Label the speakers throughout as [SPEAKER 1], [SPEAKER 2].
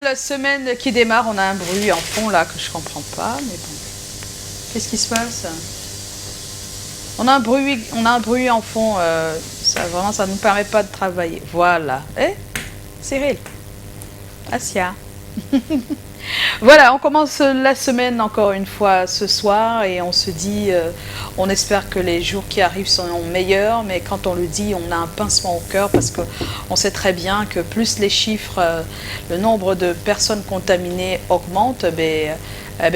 [SPEAKER 1] La semaine qui démarre, on a un bruit en fond là que je comprends pas, mais bon. Qu'est-ce qui se passe? On a un bruit en fond, vraiment ça ne nous permet pas de travailler. Voilà. Eh Cyril, Asia. Voilà, on commence la semaine encore une fois ce soir et on se dit, on espère que les jours qui arrivent seront meilleurs, mais quand on le dit, on a un pincement au cœur parce qu'on sait très bien que plus les chiffres, le nombre de personnes contaminées augmente,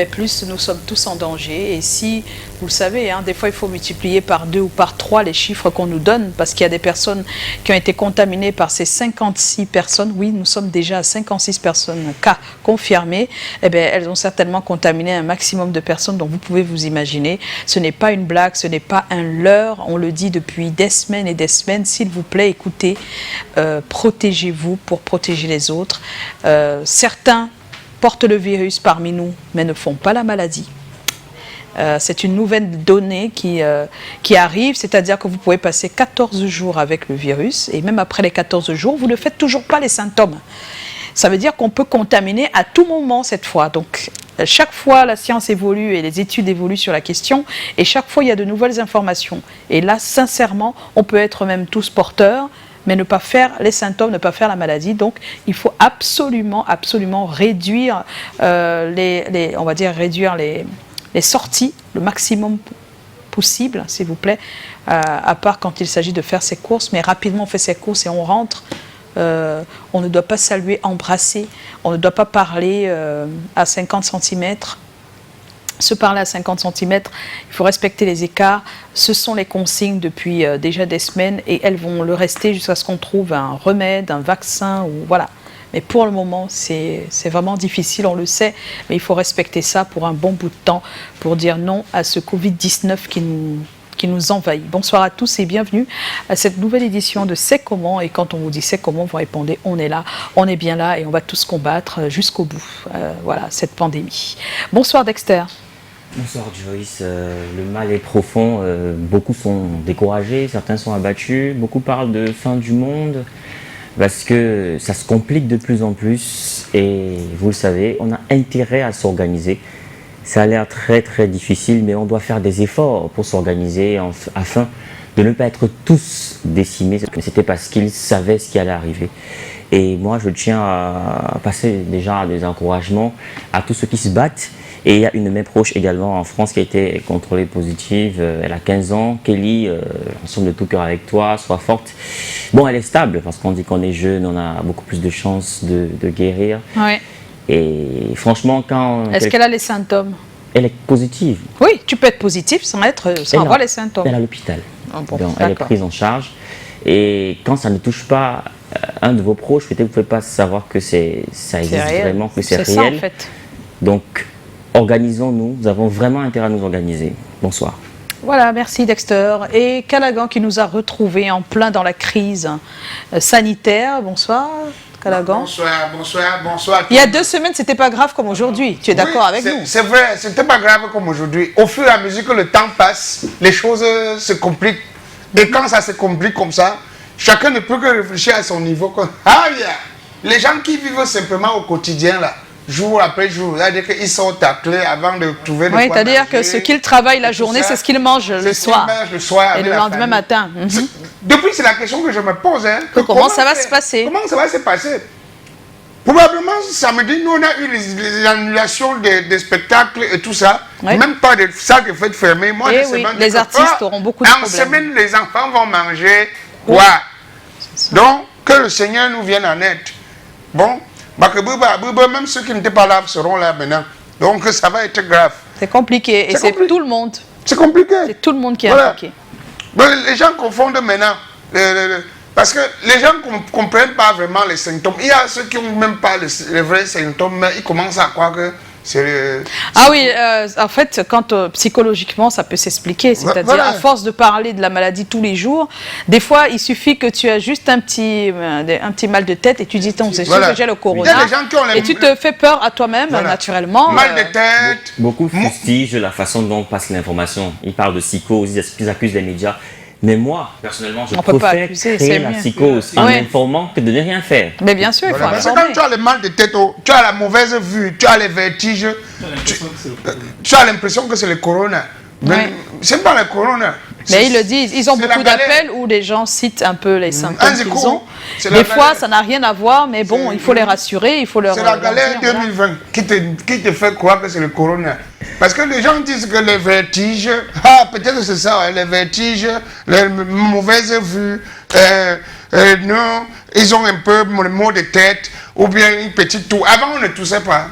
[SPEAKER 1] plus nous sommes tous en danger. Et si, vous le savez, des fois il faut multiplier par 2 ou par 3 les chiffres qu'on nous donne parce qu'il y a des personnes qui ont été contaminées par ces 56 personnes. Oui, nous sommes déjà à 56 personnes cas confirmés. Elles ont certainement contaminé un maximum de personnes, donc vous pouvez vous imaginer. Ce n'est pas une blague, ce n'est pas un leurre. On le dit depuis des semaines et des semaines. S'il vous plaît, écoutez, protégez-vous pour protéger les autres. Certains portent le virus parmi nous, mais ne font pas la maladie. C'est une nouvelle donnée qui arrive, c'est-à-dire que vous pouvez passer 14 jours avec le virus, et même après les 14 jours, vous ne faites toujours pas les symptômes. Ça veut dire qu'on peut contaminer à tout moment cette fois. Donc, chaque fois, la science évolue et les études évoluent sur la question, et chaque fois, il y a de nouvelles informations. Et là, sincèrement, on peut être même tous porteurs, mais ne pas faire les symptômes, ne pas faire la maladie. Donc, il faut absolument réduire on va dire réduire les sorties le maximum possible, s'il vous plaît, à part quand il s'agit de faire ses courses. Mais rapidement, on fait ses courses et on rentre. On ne doit pas saluer, embrasser. On ne doit pas parler à 50 cm. Se parler à 50 cm, il faut respecter les écarts. Ce sont les consignes depuis déjà des semaines et elles vont le rester jusqu'à ce qu'on trouve un remède, un vaccin, ou voilà. Mais pour le moment, c'est vraiment difficile, on le sait, mais il faut respecter ça pour un bon bout de temps, pour dire non à ce Covid-19 qui nous envahit. Bonsoir à tous et bienvenue à cette nouvelle édition de C'est comment. Et quand on vous dit C'est comment, vous répondez on est là, on est bien là et on va tous combattre jusqu'au bout. Voilà, cette pandémie. Bonsoir Dexter.
[SPEAKER 2] Bonsoir Joyce, le mal est profond, beaucoup sont découragés, certains sont abattus, beaucoup parlent de fin du monde parce que ça se complique de plus en plus et vous le savez, on a intérêt à s'organiser. Ça a l'air très très difficile, mais on doit faire des efforts pour s'organiser afin de ne pas être tous décimés. C'était parce qu'ils savaient ce qui allait arriver. Et moi je tiens à passer déjà des encouragements à tous ceux qui se battent. Et il y a une de mes proches également en France qui a été contrôlée positive, elle a 15 ans. Kelly, on sommes de tout cœur avec toi, sois forte. Bon, elle est stable parce qu'on dit qu'on est jeune, on a beaucoup plus de chances de guérir.
[SPEAKER 1] Oui.
[SPEAKER 2] Et franchement, quand...
[SPEAKER 1] Est-ce qu'elle a les symptômes?
[SPEAKER 2] Elle est positive.
[SPEAKER 1] Oui, tu peux être positif sans avoir les symptômes.
[SPEAKER 2] Elle est à l'hôpital.
[SPEAKER 1] Bon,
[SPEAKER 2] donc elle est prise en charge. Et quand ça ne touche pas un de vos proches, peut-être que vous ne pouvez pas savoir que ça existe vraiment, que c'est réel.
[SPEAKER 1] Ça en fait.
[SPEAKER 2] Donc, organisons-nous, nous avons vraiment intérêt à nous organiser. Bonsoir.
[SPEAKER 1] Voilà, merci Dexter. Et Callaghan qui nous a retrouvés en plein dans la crise sanitaire. Bonsoir Callaghan.
[SPEAKER 3] Bonsoir.
[SPEAKER 1] Il y a 2 semaines, c'était pas grave comme aujourd'hui. Tu es d'accord avec nous?
[SPEAKER 3] C'est vrai, c'était pas grave comme aujourd'hui. Au fur et à mesure que le temps passe, les choses se compliquent. Et quand ça se complique comme ça, chacun ne peut que réfléchir à son niveau. Les gens qui vivent simplement au quotidien là, jour après jour, c'est-à-dire qu'ils sont taclés avant de trouver le
[SPEAKER 1] Oui, c'est-à-dire que ce qu'ils travaillent la journée, c'est ce qu'ils mangent le soir. Et le lendemain matin.
[SPEAKER 3] Depuis, c'est la question que je me pose.
[SPEAKER 1] Comment ça va se passer?
[SPEAKER 3] Comment ça va se passer? Probablement, samedi, nous, on a eu les annulations des spectacles et tout ça. Oui. Même pas de salles de fête fermées. Moi,
[SPEAKER 1] les artistes auront beaucoup de problèmes.
[SPEAKER 3] En semaine, les enfants vont manger quoi? Donc, que le Seigneur nous vienne en aide. Bon. Même ceux qui n'étaient pas là seront là maintenant. Donc ça va être grave.
[SPEAKER 1] C'est compliqué. Et c'est tout le monde.
[SPEAKER 3] C'est compliqué.
[SPEAKER 1] C'est tout le monde qui est impliqué.
[SPEAKER 3] Les gens confondent maintenant. Parce que les gens ne comprennent pas vraiment les symptômes. Il y a ceux qui n'ont même pas les vrais symptômes, mais ils commencent à croire que c'est...
[SPEAKER 1] Ah oui, en fait, quand psychologiquement, ça peut s'expliquer. C'est-à-dire, à force de parler de la maladie tous les jours, des fois, il suffit que tu as juste un petit mal de tête et tu dis, c'est sûr que j'ai le corona. Et tu te fais peur à toi-même, naturellement.
[SPEAKER 3] Mal de tête.
[SPEAKER 2] Beaucoup fustigent la façon dont passe l'information. Ils parlent de psychose, ils accusent les médias. Mais moi, personnellement, je
[SPEAKER 1] On peut pas
[SPEAKER 2] préfère
[SPEAKER 1] accuser,
[SPEAKER 2] créer
[SPEAKER 1] c'est
[SPEAKER 2] la
[SPEAKER 1] mieux.
[SPEAKER 2] psychose en
[SPEAKER 1] Ouais.
[SPEAKER 2] informant que de ne rien faire.
[SPEAKER 1] Mais bien sûr, il faut
[SPEAKER 3] Voilà, parce que
[SPEAKER 1] informer.
[SPEAKER 3] quand tu as le mal de tête, tu as la mauvaise vue, tu as les vertiges, tu as l'impression que c'est le corona. Mais
[SPEAKER 1] Ouais.
[SPEAKER 3] c'est pas le corona.
[SPEAKER 1] Mais ils le disent, ils ont
[SPEAKER 3] c'est
[SPEAKER 1] beaucoup
[SPEAKER 3] la galère.
[SPEAKER 1] d'appels où les gens citent un peu les symptômes
[SPEAKER 3] Un
[SPEAKER 1] qu'ils
[SPEAKER 3] secours,
[SPEAKER 1] ont.
[SPEAKER 3] c'est la
[SPEAKER 1] Des fois,
[SPEAKER 3] galère.
[SPEAKER 1] ça n'a rien à voir, mais bon, il faut les rassurer, il faut leur
[SPEAKER 3] C'est la
[SPEAKER 1] leur
[SPEAKER 3] galère
[SPEAKER 1] dire, voilà.
[SPEAKER 3] 2020 qui te fait croire que c'est le corona. Parce que les gens disent que les vertiges, peut-être c'est ça, hein, les vertiges, les mauvaises vues, non, ils ont un peu le mot de tête ou bien une petite toux. Avant, on ne toussait pas.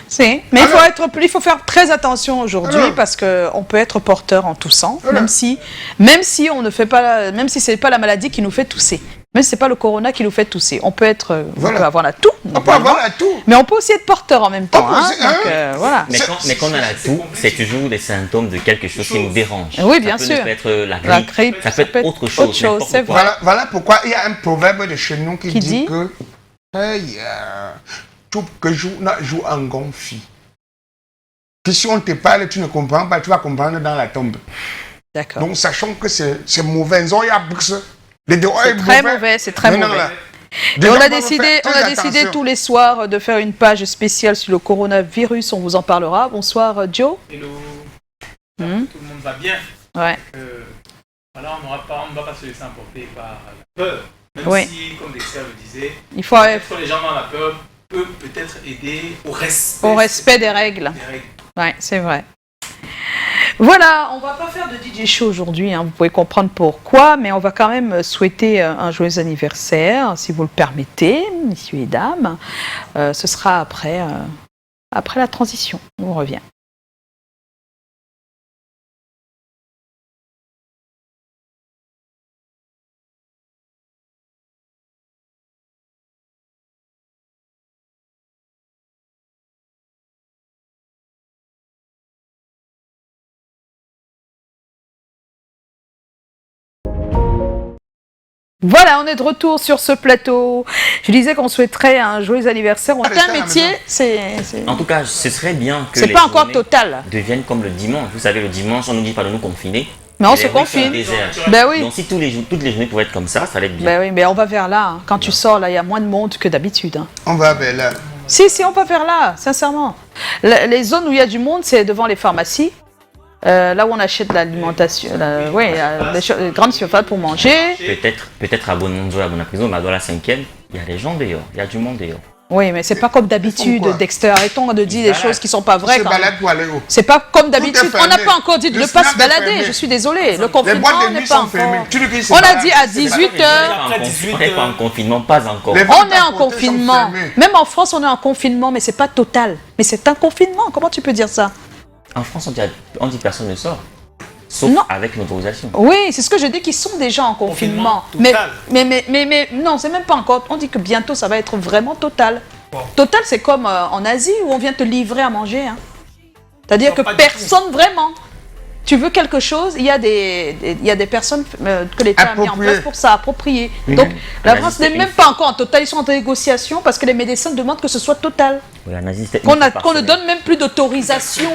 [SPEAKER 1] Si, mais
[SPEAKER 3] Alors-
[SPEAKER 1] il faut faire très attention aujourd'hui
[SPEAKER 3] Alors-
[SPEAKER 1] parce qu'on peut être porteur en toussant,
[SPEAKER 3] Voilà.
[SPEAKER 1] même si on ne fait pas, même si c'est pas la maladie qui nous fait tousser, même si c'est pas le corona qui nous fait tousser. On peut être,
[SPEAKER 3] Voilà.
[SPEAKER 1] on peut avoir la toux,
[SPEAKER 3] On peut avoir la toux.
[SPEAKER 1] mais on peut aussi être porteur en même temps.
[SPEAKER 3] On peut
[SPEAKER 1] Hein,
[SPEAKER 3] aussi-
[SPEAKER 1] donc,
[SPEAKER 3] hein.
[SPEAKER 1] voilà.
[SPEAKER 2] Mais quand on a la toux, c'est toujours des symptômes de quelque chose qui nous dérange.
[SPEAKER 1] Oui, bien
[SPEAKER 2] ça
[SPEAKER 1] sûr.
[SPEAKER 2] Ça peut être la
[SPEAKER 1] La
[SPEAKER 2] grippe,
[SPEAKER 1] grippe,
[SPEAKER 2] ça peut être autre chose. n'importe
[SPEAKER 1] c'est
[SPEAKER 2] quoi.
[SPEAKER 1] vrai.
[SPEAKER 3] Voilà pourquoi il y a un proverbe de chez nous qui
[SPEAKER 1] Qui
[SPEAKER 3] dit
[SPEAKER 1] dit
[SPEAKER 3] que hey, tout que joue en gonfie. Que si on te parle, tu ne comprends pas, tu vas comprendre dans la tombe.
[SPEAKER 1] D'accord.
[SPEAKER 3] Donc, sachant que c'est mauvais. Il y a
[SPEAKER 1] C'est très mauvais, c'est très mauvais. Et on a décidé tous les soirs de faire une page spéciale sur le coronavirus. On vous en parlera. Bonsoir, Joe.
[SPEAKER 4] Hello,
[SPEAKER 1] Hmm.
[SPEAKER 4] tout le monde va bien.
[SPEAKER 1] Ouais.
[SPEAKER 4] Voilà, on ne va pas se laisser emporter par la peur. Même
[SPEAKER 1] Oui.
[SPEAKER 4] si, comme Dexter le disait,
[SPEAKER 1] Il faut
[SPEAKER 4] peut-être les gens dans la peur peut peut-être aider au respect
[SPEAKER 1] des règles.
[SPEAKER 4] des règles.
[SPEAKER 1] Ouais, c'est vrai. Voilà, on va pas faire de DJ show aujourd'hui, hein, vous pouvez comprendre pourquoi, mais on va quand même souhaiter un joyeux anniversaire, si vous le permettez, messieurs et dames. Ce sera après la transition. On revient. Voilà, on est de retour sur ce plateau. Je disais qu'on souhaiterait un joyeux anniversaire. On a
[SPEAKER 3] Restez
[SPEAKER 1] un
[SPEAKER 3] à la
[SPEAKER 1] métier,
[SPEAKER 3] maison.
[SPEAKER 1] c'est
[SPEAKER 2] En tout cas, ce serait bien que
[SPEAKER 1] c'est
[SPEAKER 2] les
[SPEAKER 1] pas encore
[SPEAKER 2] journées
[SPEAKER 1] total.
[SPEAKER 2] deviennent comme le dimanche. Vous savez, le dimanche, on nous dit pas de nous confiner.
[SPEAKER 1] Mais on
[SPEAKER 2] Les
[SPEAKER 1] se
[SPEAKER 2] rues sont
[SPEAKER 1] confine.
[SPEAKER 2] désertes.
[SPEAKER 1] Ben oui.
[SPEAKER 2] Donc si toutes les journées pouvaient être comme ça allait être bien.
[SPEAKER 1] Ben oui, mais on va vers là. Hein. Quand tu sors, là, il y a moins de monde que d'habitude. Hein.
[SPEAKER 3] On va vers là.
[SPEAKER 1] Si, on va vers là, sincèrement. Les zones où il y a du monde, c'est devant les pharmacies. Là où on achète l'alimentation, les grandes surfaces pour manger.
[SPEAKER 2] Peut-être à Bononzo, à Bonaprison, mais dans la 5e, il y a des gens dehors, il y a du monde dehors.
[SPEAKER 1] Oui, mais c'est pas comme d'habitude,
[SPEAKER 3] Pourquoi
[SPEAKER 1] Dexter. Arrêtons de dire des
[SPEAKER 2] Voilà.
[SPEAKER 1] choses qui sont pas vraies.
[SPEAKER 3] Se
[SPEAKER 1] quand même.
[SPEAKER 3] balade pour aller où?
[SPEAKER 1] C'est pas comme d'habitude.
[SPEAKER 3] Tout est
[SPEAKER 1] On n'a
[SPEAKER 3] fermé.
[SPEAKER 1] pas encore dit de
[SPEAKER 3] Le
[SPEAKER 1] ne pas
[SPEAKER 3] SNAP
[SPEAKER 1] se
[SPEAKER 3] est
[SPEAKER 1] balader.
[SPEAKER 3] fermé.
[SPEAKER 1] Je suis désolée. Le
[SPEAKER 3] Les boîtes
[SPEAKER 1] confinement
[SPEAKER 3] de
[SPEAKER 1] n'est
[SPEAKER 3] nuit
[SPEAKER 1] pas
[SPEAKER 3] sont
[SPEAKER 1] encore.
[SPEAKER 3] fermées. Tu dis qu'ils se
[SPEAKER 1] On a
[SPEAKER 3] baladent,
[SPEAKER 1] dit à
[SPEAKER 3] c'est
[SPEAKER 1] 18 heures.
[SPEAKER 4] Après
[SPEAKER 2] On
[SPEAKER 4] 18
[SPEAKER 2] n'est pas en confinement, pas encore.
[SPEAKER 3] Les
[SPEAKER 1] On
[SPEAKER 3] ventes
[SPEAKER 1] est
[SPEAKER 3] à
[SPEAKER 1] en
[SPEAKER 3] côté sont
[SPEAKER 1] confinement.
[SPEAKER 3] fermées.
[SPEAKER 1] Même en France, on est en confinement, mais c'est pas total. Mais c'est un confinement. Comment tu peux dire ça?
[SPEAKER 2] En France, on dit personne ne sort, sauf
[SPEAKER 1] Non.
[SPEAKER 2] avec une autorisation.
[SPEAKER 1] Oui, c'est ce que je dis qu'ils sont déjà en confinement.
[SPEAKER 4] Confinement total.
[SPEAKER 1] Mais non, c'est même pas encore. On dit que bientôt ça va être vraiment total.
[SPEAKER 4] Bon.
[SPEAKER 1] Total, c'est comme en Asie où on vient te livrer à manger. Hein. C'est-à-dire
[SPEAKER 4] Non,
[SPEAKER 1] que
[SPEAKER 4] pas du
[SPEAKER 1] personne vraiment. Tu veux quelque chose, il y a des personnes que l'État a mis en
[SPEAKER 3] Appropriées.
[SPEAKER 1] place pour ça, appropriées.
[SPEAKER 2] Oui,
[SPEAKER 1] Donc
[SPEAKER 2] mais
[SPEAKER 1] la
[SPEAKER 2] en
[SPEAKER 1] France
[SPEAKER 2] Asie,
[SPEAKER 1] n'est
[SPEAKER 2] c'est
[SPEAKER 1] même
[SPEAKER 2] une
[SPEAKER 1] pas encore en total, ils sont en négociation parce que les médecins demandent que ce soit total.
[SPEAKER 2] Oui, en Asie, c'était une
[SPEAKER 1] Qu'on
[SPEAKER 2] fois par
[SPEAKER 1] ne
[SPEAKER 2] semaine.
[SPEAKER 1] donne même plus d'autorisation.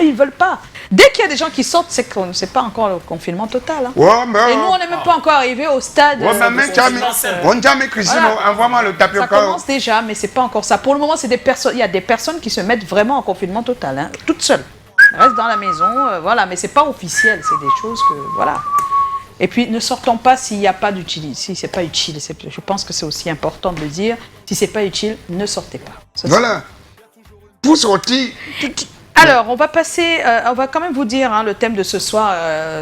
[SPEAKER 1] Ils veulent pas. Dès qu'il y a des gens qui sortent, c'est que c'est pas encore le confinement total. Hein.
[SPEAKER 3] Ouais, mais
[SPEAKER 1] Et nous, on n'est même pas encore arrivé au stade.
[SPEAKER 3] ouais, mais
[SPEAKER 1] de
[SPEAKER 3] même
[SPEAKER 1] confinement.
[SPEAKER 3] on dit Christine,
[SPEAKER 1] Voilà.
[SPEAKER 3] envoie-moi le
[SPEAKER 1] Ça
[SPEAKER 3] tapioca.
[SPEAKER 1] commence déjà, mais c'est pas encore ça. Pour le moment, c'est des personnes. Il y a des personnes qui se mettent vraiment en confinement total, hein, toutes seules. Elles restent dans la maison, voilà. Mais c'est pas officiel. C'est des choses que voilà. Et puis, ne sortons pas s'il n'y a pas d'utilité. Si c'est pas utile, je pense que c'est aussi important de le dire. Si c'est pas utile, ne sortez pas. Ça,
[SPEAKER 3] Voilà. Pour sortir,
[SPEAKER 1] Alors, on va passer, on va quand même vous dire hein, le thème de ce soir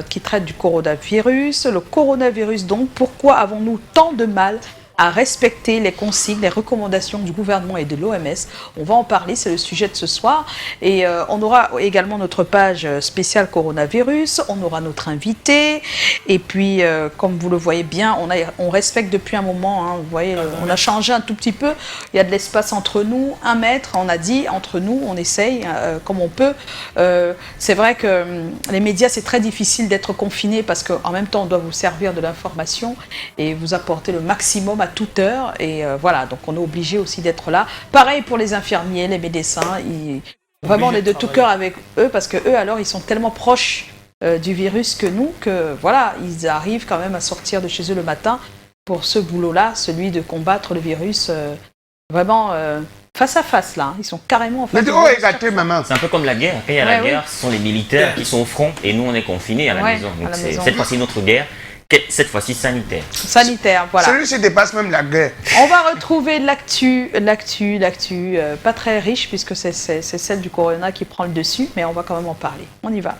[SPEAKER 1] qui traite du coronavirus. Le coronavirus, donc, pourquoi avons-nous tant de mal à respecter les consignes, les recommandations du gouvernement et de l'OMS? On va en parler, c'est le sujet de ce soir. Et on aura également notre page spéciale coronavirus, on aura notre invité. Et puis, comme vous le voyez bien, on respecte depuis un moment, hein, vous voyez, on a changé un tout petit peu. Il y a de l'espace entre nous, 1 mètre, on a dit, entre nous, on essaye comme on peut. C'est vrai que les médias, c'est très difficile d'être confiné parce qu'en même temps, on doit vous servir de l'information et vous apporter le maximum à toute heure. Et voilà, donc on est obligé aussi d'être là. Pareil pour les infirmiers, les médecins. Vraiment, on est de tout cœur avec eux parce que eux, alors, ils sont tellement proches du virus que nous, que voilà, ils arrivent quand même à sortir de chez eux le matin pour ce boulot-là, celui de combattre le virus vraiment face à face là. Ils sont carrément en face.
[SPEAKER 3] Maman.
[SPEAKER 2] C'est un peu comme la guerre. Quand il y a la guerre, ce sont les militaires qui sont au front et nous on est confinés à la maison. Donc cette fois-ci notre guerre. Cette fois-ci sanitaire.
[SPEAKER 1] Sanitaire, voilà.
[SPEAKER 3] Celui-ci dépasse même la guerre.
[SPEAKER 1] On va retrouver l'actu, pas très riche puisque c'est celle du corona qui prend le dessus, mais on va quand même en parler. On y va.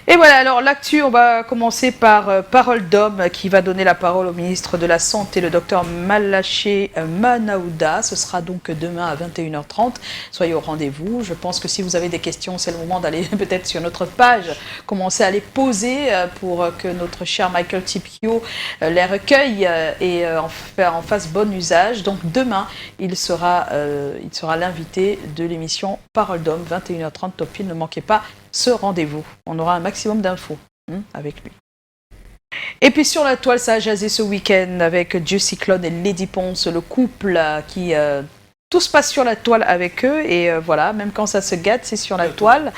[SPEAKER 1] Et voilà, alors l'actu, on va commencer par Parole d'homme qui va donner la parole au ministre de la Santé, le docteur Malaché Manaouda. Ce sera donc demain à 21h30. Soyez au rendez-vous. Je pense que si vous avez des questions, c'est le moment d'aller peut-être sur notre page, commencer à les poser pour que notre cher Michael Tipio les recueille et en fasse bon usage. Donc demain, il sera l'invité de l'émission Parole d'homme, 21h30 top pile. Ne manquez pas ce rendez-vous. On aura un maximum d'infos avec lui. Et puis sur la toile, ça a jasé ce week-end avec Dieu Cyclone et Lady Ponce, le couple qui... tout se passe sur la toile avec eux et voilà, même quand ça se gâte, c'est sur la toile.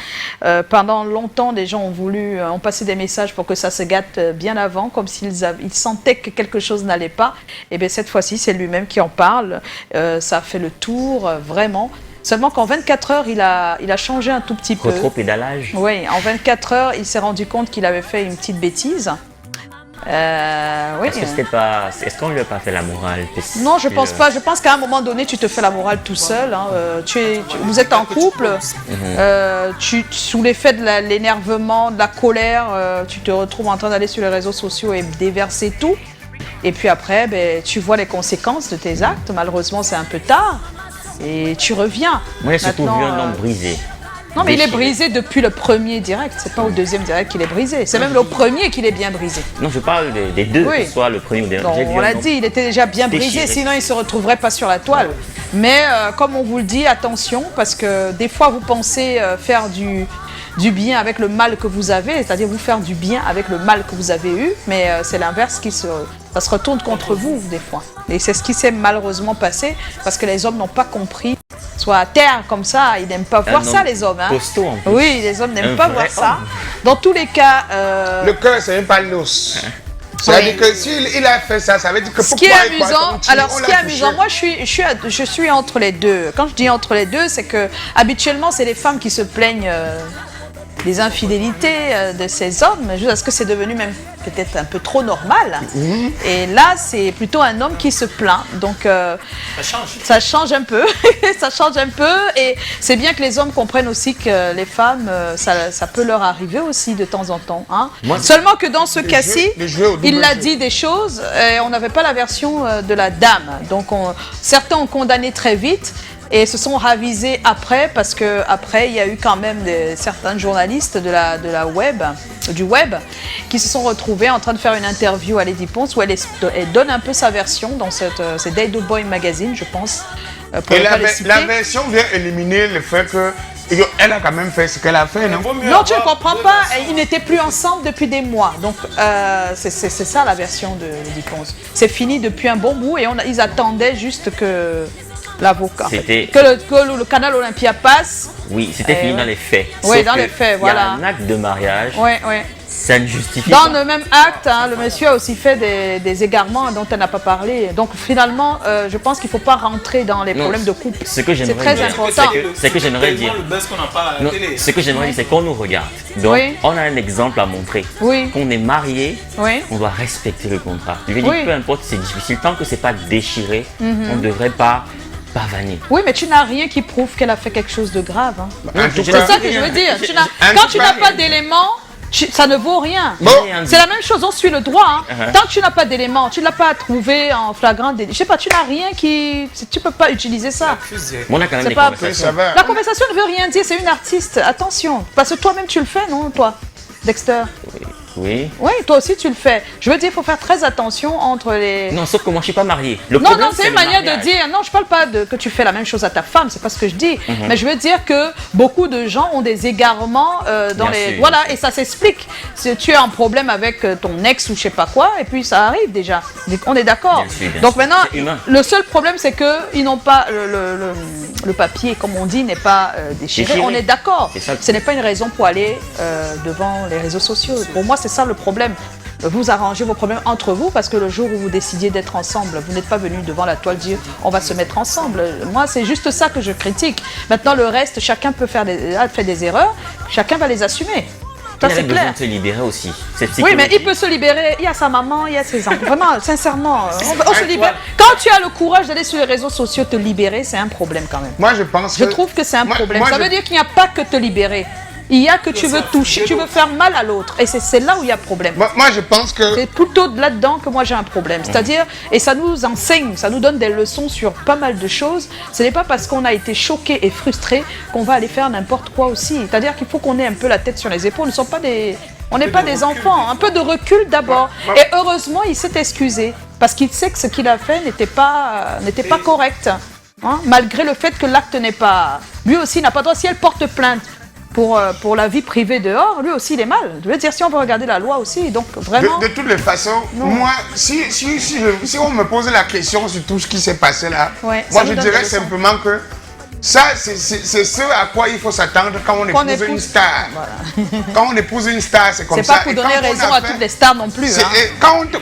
[SPEAKER 1] Pendant longtemps, des gens ont passé des messages pour que ça se gâte bien avant, comme s'ils sentaient que quelque chose n'allait pas. Et bien cette fois-ci, c'est lui-même qui en parle. Ça a fait le tour, vraiment. Seulement qu'en 24 heures, il a changé un tout petit peu.
[SPEAKER 2] Rétro-pédalage.
[SPEAKER 1] Oui, en 24 heures, il s'est rendu compte qu'il avait fait une petite bêtise. Oui.
[SPEAKER 2] Est-ce qu'on lui a pas fait la morale?
[SPEAKER 1] Non, je pense pas. Je pense qu'à un moment donné, tu te fais la morale tout seul. Hein. Vous êtes en couple. Sous l'effet de l'énervement, de la colère, tu te retrouves en train d'aller sur les réseaux sociaux et déverser tout. Et puis après, tu vois les conséquences de tes actes. Malheureusement, c'est un peu tard. Et tu reviens.
[SPEAKER 2] Moi, j'ai surtout vu un homme brisé.
[SPEAKER 1] Non, mais il est brisé depuis le premier direct. C'est pas au deuxième direct qu'il est brisé. C'est même le premier qu'il est bien brisé.
[SPEAKER 2] Non, je parle des deux, que ce soit le premier ou le dernier.
[SPEAKER 1] On l'a dit, il était déjà bien brisé, sinon il ne se retrouverait pas sur la toile. Mais comme on vous le dit, attention, parce que des fois vous pensez faire du bien avec le mal que vous avez, c'est-à-dire vous faire du bien avec le mal que vous avez eu, mais c'est l'inverse ça se retourne contre vous des fois. Et c'est ce qui s'est malheureusement passé, parce que les hommes n'ont pas compris. Soit à terre comme ça, ils n'aiment pas voir ça, les hommes. Hein.
[SPEAKER 2] Costaud, en plus.
[SPEAKER 1] Oui, les hommes n'aiment pas voir ça. Dans tous les cas...
[SPEAKER 3] Le cœur, c'est même pas l'os. C'est-à-dire que s'il a fait ça, ça veut dire que
[SPEAKER 1] ce qui est amusant, moi je suis entre les deux. Quand je dis entre les deux, c'est que habituellement c'est les femmes qui se plaignent des infidélités de ces hommes, juste parce que c'est devenu même peut-être un peu trop normal. Et là, c'est plutôt un homme qui se plaint. Donc, ça change un peu. Ça change un peu. Et c'est bien que les hommes comprennent aussi que les femmes, ça peut leur arriver aussi de temps en temps. Hein. Seulement que dans ce cas-ci, il l'a dit des choses et on n'avait pas la version de la dame. Donc, certains ont condamné très vite. Et se sont ravisés après, parce qu'après, il y a eu quand même certains journalistes du web, qui se sont retrouvés en train de faire une interview à Lady Ponce, où elle donne un peu sa version dans c'est Dado Boy Magazine, je pense.
[SPEAKER 3] Et la version vient éliminer le fait qu'elle a quand même fait ce qu'elle a fait, non?
[SPEAKER 1] Non, tu ne comprends pas. Ils n'étaient plus ensemble depuis des mois. Donc, c'est ça la version de Lady Ponce. C'est fini depuis un bon bout et ils attendaient juste que... l'avocat. Que le canal Olympia passe.
[SPEAKER 2] Oui, c'était fini dans les faits.
[SPEAKER 1] Oui, dans les faits, voilà.
[SPEAKER 2] Il y a un acte de mariage.
[SPEAKER 1] Oui.
[SPEAKER 2] Ça ne justifie
[SPEAKER 1] pas.
[SPEAKER 2] Dans
[SPEAKER 1] le même acte, le monsieur a aussi fait des égarements dont elle n'a pas parlé. Donc finalement, je pense qu'il ne faut pas rentrer dans les problèmes de couple.
[SPEAKER 2] C'est très
[SPEAKER 1] important.
[SPEAKER 2] Ce que j'aimerais dire, c'est qu'on nous regarde. Donc, on a un exemple à montrer. Qu'on est marié, on doit respecter le contrat. Je veux dire, peu importe si c'est difficile, tant que ce n'est pas déchiré, on ne devrait pas pavaner. Oui, mais tu n'as rien qui prouve qu'elle a fait quelque chose de grave. Hein. C'est ça que je veux dire. Quand tu n'as pas d'éléments, ça ne vaut rien. C'est la même chose, on suit le droit. Hein. Tant que tu n'as pas d'éléments, tu ne l'as pas trouvé en flagrant délit. Je sais pas, tu n'as rien qui... Tu ne peux pas utiliser ça. On a quand même des conversations.
[SPEAKER 1] La conversation ne veut rien dire, c'est une artiste. Attention, parce que toi-même tu le fais, non, toi, Dexter?
[SPEAKER 2] Oui.
[SPEAKER 1] Oui, toi aussi tu le fais. Je veux dire, il faut faire très attention entre les...
[SPEAKER 2] Non, sauf que moi, je suis pas marié. Le
[SPEAKER 1] Non,
[SPEAKER 2] problème,
[SPEAKER 1] non, c'est une
[SPEAKER 2] le
[SPEAKER 1] manière de
[SPEAKER 2] mariage.
[SPEAKER 1] dire. Non, je parle pas de que tu fais la même chose à ta femme, c'est pas ce que je dis. Mais je veux dire que beaucoup de gens ont des égarements dans
[SPEAKER 2] Bien
[SPEAKER 1] les.
[SPEAKER 2] sûr.
[SPEAKER 1] Voilà, et ça s'explique. Si tu as un problème avec ton ex ou je sais pas quoi, et puis ça arrive déjà. On est d'accord.
[SPEAKER 2] Bien sûr, bien
[SPEAKER 1] Donc
[SPEAKER 2] sûr.
[SPEAKER 1] maintenant,
[SPEAKER 2] C'est humain.
[SPEAKER 1] le seul problème, c'est que ils n'ont pas le papier, comme on dit, n'est pas déchiré.
[SPEAKER 2] Déchiré.
[SPEAKER 1] On est d'accord.
[SPEAKER 2] C'est ça.
[SPEAKER 1] Ce n'est pas une raison pour aller devant les réseaux sociaux. Pour moi, c'est ça le problème. Vous arrangez vos problèmes entre vous parce que le jour où vous décidiez d'être ensemble, vous n'êtes pas venu devant la toile dire on va se mettre ensemble. Moi, c'est juste ça que je critique. Maintenant, le reste, chacun peut faire fait des erreurs, chacun va les assumer. Ça,
[SPEAKER 2] Il
[SPEAKER 1] c'est
[SPEAKER 2] avait besoin
[SPEAKER 1] clair.
[SPEAKER 2] de se libérer aussi. C'est
[SPEAKER 1] Oui, mais il
[SPEAKER 2] psychologique.
[SPEAKER 1] peut se libérer. Il y a sa maman, il y a ses enfants. Vraiment, sincèrement, on se
[SPEAKER 3] Toi-
[SPEAKER 1] libère. Quand tu as le courage d'aller sur les réseaux sociaux te libérer, c'est un problème quand même.
[SPEAKER 3] Moi, je pense
[SPEAKER 1] Je
[SPEAKER 3] que...
[SPEAKER 1] trouve que c'est un
[SPEAKER 3] Moi-
[SPEAKER 1] problème.
[SPEAKER 3] moi,
[SPEAKER 1] Ça
[SPEAKER 3] je-
[SPEAKER 1] veut dire qu'il n'y a pas que te libérer. Il y a que tu veux toucher, tu veux faire mal à l'autre. Et c'est là où il y a problème.
[SPEAKER 3] Moi, je pense que...
[SPEAKER 1] C'est plutôt là-dedans que moi j'ai un problème. C'est-à-dire, et ça nous enseigne, ça nous donne des leçons sur pas mal de choses. Ce n'est pas parce qu'on a été choqué et frustré qu'on va aller faire n'importe quoi aussi. C'est-à-dire qu'il faut qu'on ait un peu la tête sur les épaules. On n'est pas des enfants. Un peu de recul d'abord. Et heureusement, il s'est excusé. Parce qu'il sait que ce qu'il a fait n'était pas correct. Hein, malgré le fait que l'acte n'est pas... Lui aussi n'a pas le droit. Si elle porte plainte pour la vie privée dehors, lui aussi il est mal. Je veux dire, si on veut regarder la loi aussi, donc vraiment...
[SPEAKER 3] De toutes les façons, moi, si on me pose la question sur tout ce qui s'est passé là,
[SPEAKER 1] Ouais,
[SPEAKER 3] moi
[SPEAKER 1] ça
[SPEAKER 3] je
[SPEAKER 1] nous donne
[SPEAKER 3] dirais
[SPEAKER 1] des leçons.
[SPEAKER 3] simplement que ça, c'est ce à quoi il faut s'attendre quand on
[SPEAKER 1] Qu'on
[SPEAKER 3] épouse une
[SPEAKER 1] épouse-
[SPEAKER 3] star.
[SPEAKER 1] Voilà.
[SPEAKER 3] Quand on épouse une star, c'est comme
[SPEAKER 1] C'est
[SPEAKER 3] ça.
[SPEAKER 1] pas pour
[SPEAKER 3] Et
[SPEAKER 1] donner
[SPEAKER 3] quand on
[SPEAKER 1] raison
[SPEAKER 3] a
[SPEAKER 1] à
[SPEAKER 3] fait-
[SPEAKER 1] toutes les stars non plus.
[SPEAKER 3] c'est-
[SPEAKER 1] Hein.
[SPEAKER 3] et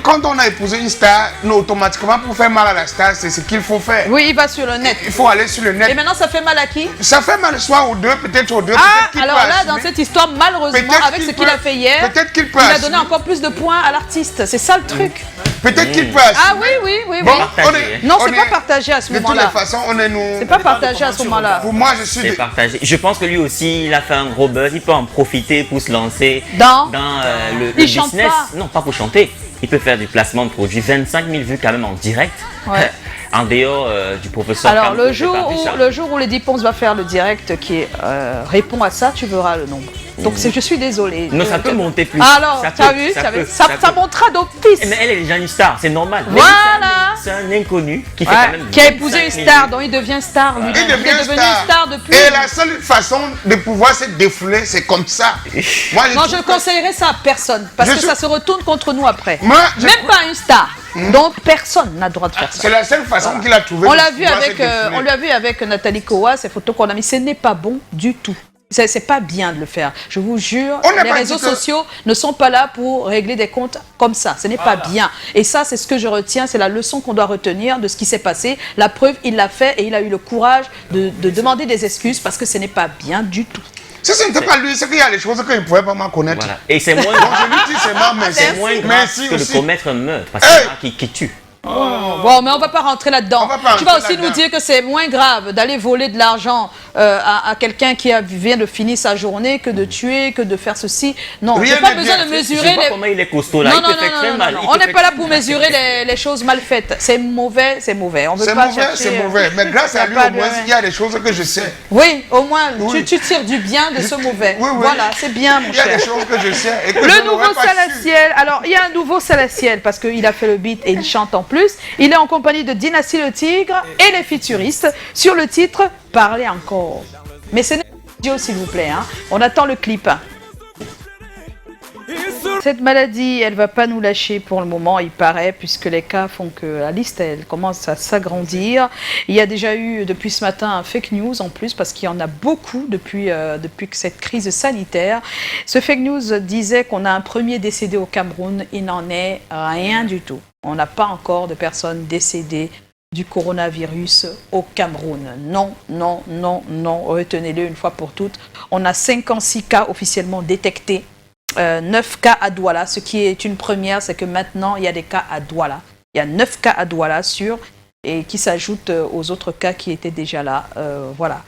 [SPEAKER 3] quand on a épousé une star, nous, automatiquement, pour faire mal à la star, c'est ce qu'il faut faire.
[SPEAKER 1] Oui, il va sur le net.
[SPEAKER 3] Il faut aller sur le
[SPEAKER 1] Et
[SPEAKER 3] net.
[SPEAKER 1] maintenant, ça fait mal à qui?
[SPEAKER 3] Ça fait mal soit aux deux, peut-être aux deux.
[SPEAKER 1] Ah,
[SPEAKER 3] peut-être qu'il
[SPEAKER 1] alors
[SPEAKER 3] peut
[SPEAKER 1] là, dans
[SPEAKER 3] assumer.
[SPEAKER 1] cette histoire, malheureusement,
[SPEAKER 3] Peut-être
[SPEAKER 1] avec
[SPEAKER 3] qu'il
[SPEAKER 1] ce qu'il
[SPEAKER 3] peut-
[SPEAKER 1] a fait hier,
[SPEAKER 3] peut-être qu'il peut
[SPEAKER 1] il a
[SPEAKER 3] assumer.
[SPEAKER 1] donné encore plus de points à l'artiste. C'est ça le truc.
[SPEAKER 3] Peut-être qu'il peut assumer.
[SPEAKER 1] Ah oui, oui, oui,
[SPEAKER 3] Bon,
[SPEAKER 1] oui.
[SPEAKER 2] Partagé,
[SPEAKER 1] Non,
[SPEAKER 3] on
[SPEAKER 1] c'est
[SPEAKER 3] est-
[SPEAKER 1] pas partagé à ce
[SPEAKER 3] De toutes les
[SPEAKER 1] moment-là.
[SPEAKER 3] façons, on est nous.
[SPEAKER 1] C'est pas partagé à ce moment-là.
[SPEAKER 3] Pour moi, je suis.
[SPEAKER 2] C'est partagé. Je pense que lui aussi, il a fait un gros buzz. Il peut en profiter pour se lancer
[SPEAKER 1] Dans
[SPEAKER 2] le
[SPEAKER 1] Il chante
[SPEAKER 2] business.
[SPEAKER 1] pas.
[SPEAKER 2] Non, pas pour chanter. Il peut faire du placement de produits. 25 000 vues quand même en direct.
[SPEAKER 1] Ouais.
[SPEAKER 2] En dehors du professeur.
[SPEAKER 1] Alors,
[SPEAKER 2] Campo,
[SPEAKER 1] le
[SPEAKER 2] j'ai pas vu ça.
[SPEAKER 1] jour où Lady Ponce va faire le direct qui répond à ça, tu verras le nombre. Donc, je suis désolée.
[SPEAKER 2] Non, ça peut monter plus.
[SPEAKER 1] Alors,
[SPEAKER 2] Ça
[SPEAKER 1] tu as
[SPEAKER 2] peut,
[SPEAKER 1] vu,
[SPEAKER 2] ça peut,
[SPEAKER 1] ça
[SPEAKER 2] peut.
[SPEAKER 1] montera d'office.
[SPEAKER 2] Mais elle est déjà une star, c'est normal. Mais
[SPEAKER 1] Voilà.
[SPEAKER 2] c'est un inconnu qui fait
[SPEAKER 1] Ouais,
[SPEAKER 2] quand même.
[SPEAKER 1] qui a épousé
[SPEAKER 2] 25
[SPEAKER 1] une
[SPEAKER 2] 000
[SPEAKER 1] star,
[SPEAKER 2] vues.
[SPEAKER 1] dont il devient star lui.
[SPEAKER 3] Il devient
[SPEAKER 1] est devenu une star depuis.
[SPEAKER 3] Et la seule façon de pouvoir se défouler, c'est comme ça. Moi,
[SPEAKER 1] Non, je
[SPEAKER 3] trouve que-
[SPEAKER 1] conseillerais ça à personne, parce
[SPEAKER 3] Je
[SPEAKER 1] que
[SPEAKER 3] suis-
[SPEAKER 1] ça se retourne contre nous après.
[SPEAKER 3] Moi, je-
[SPEAKER 1] Même pas une star. Donc personne n'a le droit de faire ça.
[SPEAKER 3] C'est la seule façon qu'il a trouvé.
[SPEAKER 1] On
[SPEAKER 3] de
[SPEAKER 1] l'a vu
[SPEAKER 3] pouvoir se
[SPEAKER 1] avec,
[SPEAKER 3] défouler.
[SPEAKER 1] on l'a vu avec Nathalie Kowa, ces photos qu'on a mis. Ce n'est pas bon du tout. C'est pas bien de le faire. Je vous jure,
[SPEAKER 3] On n'a
[SPEAKER 1] les
[SPEAKER 3] pas
[SPEAKER 1] réseaux
[SPEAKER 3] dit que-
[SPEAKER 1] sociaux ne sont pas là pour régler des comptes comme ça. Ce n'est pas bien. Et ça, c'est ce que je retiens. C'est la leçon qu'on doit retenir de ce qui s'est passé. La preuve, il l'a fait et il a eu le courage de demander des excuses parce que ce n'est pas bien du tout.
[SPEAKER 3] Si ce n'était pas lui, c'est qu'il y a des choses qu'il ne pouvait pas m'en connaître.
[SPEAKER 2] Voilà. Et c'est moins
[SPEAKER 3] Donc je lui dis seulement merci.
[SPEAKER 2] c'est moins grave
[SPEAKER 3] Merci
[SPEAKER 2] que de
[SPEAKER 3] aussi.
[SPEAKER 2] commettre un meurtre. Parce qu'il y en a qui tuent.
[SPEAKER 1] Bon, mais on va pas rentrer là-dedans.
[SPEAKER 3] On va pas
[SPEAKER 1] Tu vas
[SPEAKER 3] rentrer
[SPEAKER 1] aussi nous
[SPEAKER 3] là-dedans.
[SPEAKER 1] dire que c'est moins grave d'aller voler de l'argent à quelqu'un qui vient de finir sa journée que de tuer, que de faire ceci. Non,
[SPEAKER 3] Rien
[SPEAKER 1] j'ai pas
[SPEAKER 3] n'est
[SPEAKER 1] besoin
[SPEAKER 3] bien.
[SPEAKER 1] de
[SPEAKER 2] Je
[SPEAKER 1] mesurer
[SPEAKER 2] vois
[SPEAKER 1] les...
[SPEAKER 2] comment il est costaud là.
[SPEAKER 1] Non,
[SPEAKER 2] il
[SPEAKER 1] non,
[SPEAKER 2] te
[SPEAKER 1] non,
[SPEAKER 2] fait
[SPEAKER 1] non,
[SPEAKER 2] très
[SPEAKER 1] non,
[SPEAKER 2] mal.
[SPEAKER 1] non.
[SPEAKER 2] Il
[SPEAKER 1] On
[SPEAKER 2] te
[SPEAKER 1] n'est
[SPEAKER 2] fait
[SPEAKER 1] pas là
[SPEAKER 2] très
[SPEAKER 1] pour
[SPEAKER 2] mal.
[SPEAKER 1] mesurer les choses mal faites. C'est mauvais, c'est mauvais. On veut
[SPEAKER 3] C'est
[SPEAKER 1] pas
[SPEAKER 3] mauvais,
[SPEAKER 1] chercher...
[SPEAKER 3] c'est mauvais. Mais grâce
[SPEAKER 1] y a
[SPEAKER 3] à lui,
[SPEAKER 1] pas
[SPEAKER 3] au moins,
[SPEAKER 1] de-
[SPEAKER 3] il y a des choses que je sais.
[SPEAKER 1] Oui, au moins,
[SPEAKER 3] Oui.
[SPEAKER 1] tu tires du bien de ce mauvais.
[SPEAKER 3] Oui, oui.
[SPEAKER 1] Voilà, c'est bien, mon
[SPEAKER 3] Il y a
[SPEAKER 1] cher.
[SPEAKER 3] des choses que je sais. Et que je
[SPEAKER 1] Le
[SPEAKER 3] n'aurais
[SPEAKER 1] nouveau
[SPEAKER 3] pas su.
[SPEAKER 1] Salaciel. Alors, il y a un nouveau Salaciel parce qu'il a fait le beat et il chante en plus. Il est en compagnie de Dynasty le Tigre et les Futuristes sur le titre Parlez encore. Mais ce n'est pas idiot, s'il vous plaît. Hein. On attend le clip. Cette maladie, elle va pas nous lâcher pour le moment, il paraît, puisque les cas font que la liste, elle commence à s'agrandir. Il y a déjà eu, depuis ce matin, un fake news en plus, parce qu'il y en a beaucoup depuis que cette crise sanitaire. Ce fake news disait qu'on a un premier décédé au Cameroun. Il n'en est rien du tout. On n'a pas encore de personnes décédées du coronavirus au Cameroun. Non, non, non, non. Retenez-le une fois pour toutes. On a 56 cas officiellement détectés. 9 cas à Douala. Ce qui est une première, c'est que maintenant, il y a des cas à Douala. Il y a 9 cas à Douala et qui s'ajoutent aux autres cas qui étaient déjà là. Voilà.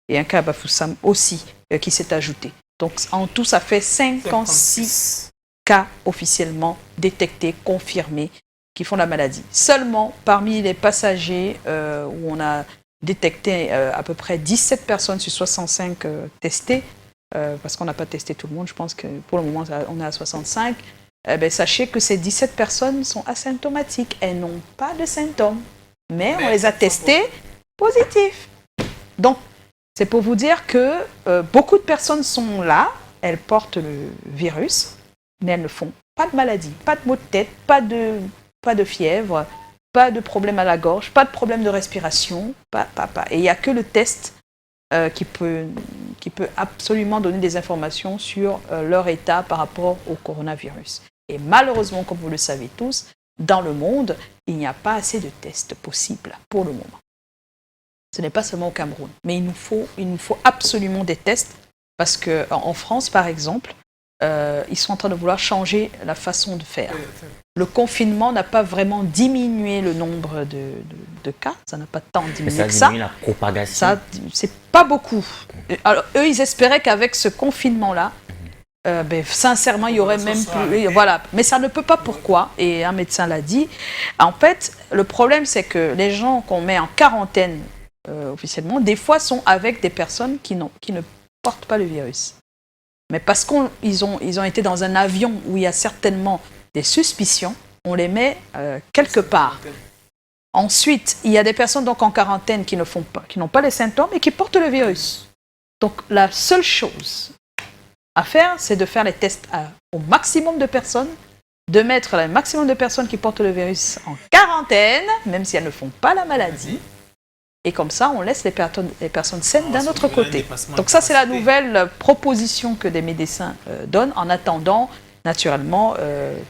[SPEAKER 1] Et un cas à Bafoussam aussi qui s'est ajouté. Donc, en tout, ça fait 56 cas officiellement détectés, confirmés, qui font la maladie. Seulement, parmi les passagers où on a détecté à peu près 17 personnes sur 65 testées, parce qu'on n'a pas testé tout le monde, je pense que pour le moment on est à 65, sachez que ces 17 personnes sont asymptomatiques. Elles n'ont pas de symptômes, mais on les a testées positifs. Donc, c'est pour vous dire que beaucoup de personnes sont là, elles portent le virus, mais elles ne font pas de maladie, pas de maux de tête, pas de fièvre, pas de problème à la gorge, pas de problème de respiration, pas. Et il n'y a que le test qui peut absolument donner des informations sur leur état par rapport au coronavirus. Et malheureusement, comme vous le savez tous, dans le monde, il n'y a pas assez de tests possibles pour le moment. Ce n'est pas seulement au Cameroun, mais il nous faut absolument des tests parce qu'en France, par exemple, ils sont en train de vouloir changer la façon de faire. Le confinement n'a pas vraiment diminué le nombre de cas, ça n'a pas tant diminué que ça.
[SPEAKER 2] Ça a diminué la propagation.
[SPEAKER 1] Ça, c'est pas beaucoup. Alors, eux, ils espéraient qu'avec ce confinement-là, sincèrement, il y aurait même plus... Voilà. Mais ça ne peut pas, pourquoi? Et un médecin l'a dit. En fait, le problème, c'est que les gens qu'on met en quarantaine officiellement, des fois, sont avec des personnes qui ne portent pas le virus. Mais parce qu'ils ont été dans un avion où il y a certainement des suspicions, on les met quelque part. Ensuite, il y a des personnes donc en quarantaine qui n'ont pas les symptômes et qui portent le virus. Donc, la seule chose à faire, c'est de faire les tests au maximum de personnes, de mettre le maximum de personnes qui portent le virus en quarantaine, même si elles ne font pas la maladie. Et comme ça, on laisse les personnes saines d'un autre côté. Donc ça, c'est la nouvelle proposition que des médecins donnent en attendant, naturellement,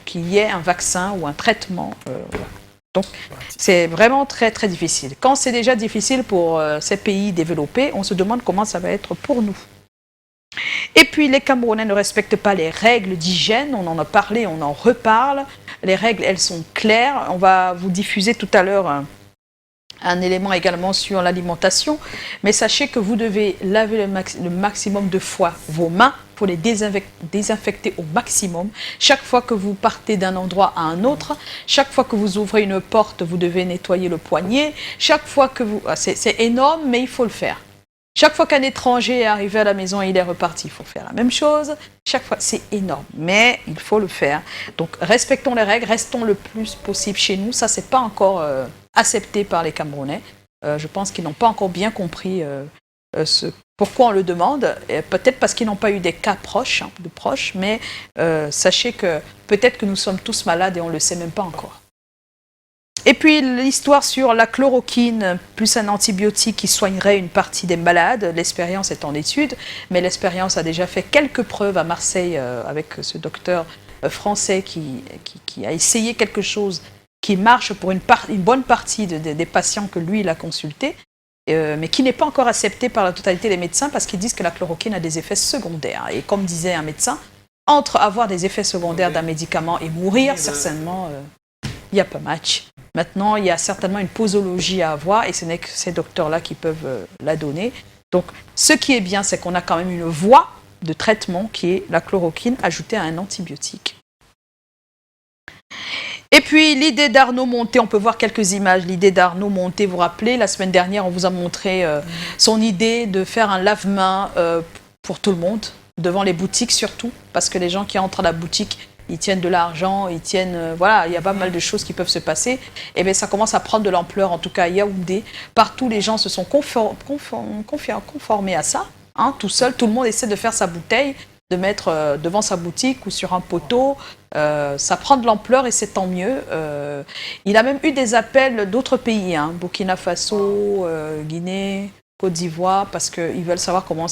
[SPEAKER 1] qu'il y ait un vaccin ou un traitement. Donc, c'est vraiment très, très difficile. Quand c'est déjà difficile pour ces pays développés, on se demande comment ça va être pour nous. Et puis, les Camerounais ne respectent pas les règles d'hygiène. On en a parlé, on en reparle. Les règles, elles sont claires. On va vous diffuser tout à l'heure un élément également sur l'alimentation. Mais sachez que vous devez laver le maximum de fois vos mains pour les désinfecter au maximum. Chaque fois que vous partez d'un endroit à un autre, chaque fois que vous ouvrez une porte, vous devez nettoyer le poignet. Chaque fois que vous... C'est énorme, mais il faut le faire. Chaque fois qu'un étranger est arrivé à la maison et il est reparti, il faut faire la même chose. Chaque fois, c'est énorme, mais il faut le faire. Donc, respectons les règles, restons le plus possible chez nous. Ça, c'est pas encore accepté par les Camerounais. Je pense qu'ils n'ont pas encore bien compris pourquoi on le demande. Peut-être parce qu'ils n'ont pas eu des cas proches, mais sachez que peut-être que nous sommes tous malades et on ne le sait même pas encore. Et puis l'histoire sur la chloroquine, plus un antibiotique qui soignerait une partie des malades. L'expérience est en étude, mais l'expérience a déjà fait quelques preuves à Marseille avec ce docteur français qui a essayé quelque chose qui marche pour une bonne partie des patients que lui, il a consultés, mais qui n'est pas encore accepté par la totalité des médecins parce qu'ils disent que la chloroquine a des effets secondaires. Et comme disait un médecin, entre avoir des effets secondaires d'un médicament et mourir, certainement, il n'y a pas match. Maintenant, il y a certainement une posologie à avoir et ce n'est que ces docteurs-là qui peuvent la donner. Donc, ce qui est bien, c'est qu'on a quand même une voie de traitement qui est la chloroquine ajoutée à un antibiotique. Et puis, l'idée d'Arnaud Monté, on peut voir quelques images. L'idée d'Arnaud Monté, vous vous rappelez, la semaine dernière, on vous a montré son idée de faire un lave-main pour tout le monde, devant les boutiques surtout, parce que les gens qui entrent à la boutique, ils tiennent de l'argent, ils tiennent... voilà, il y a pas mal de choses qui peuvent se passer. Et bien, ça commence à prendre de l'ampleur, en tout cas à Yaoundé. Partout, les gens se sont conformés à ça. Hein, tout seul, tout le monde essaie de faire sa bouteille, de mettre devant sa boutique ou sur un poteau. Ça prend de l'ampleur et c'est tant mieux. Il a même eu des appels d'autres pays, hein, Burkina Faso, Guinée, Côte d'Ivoire, parce qu'ils veulent savoir comment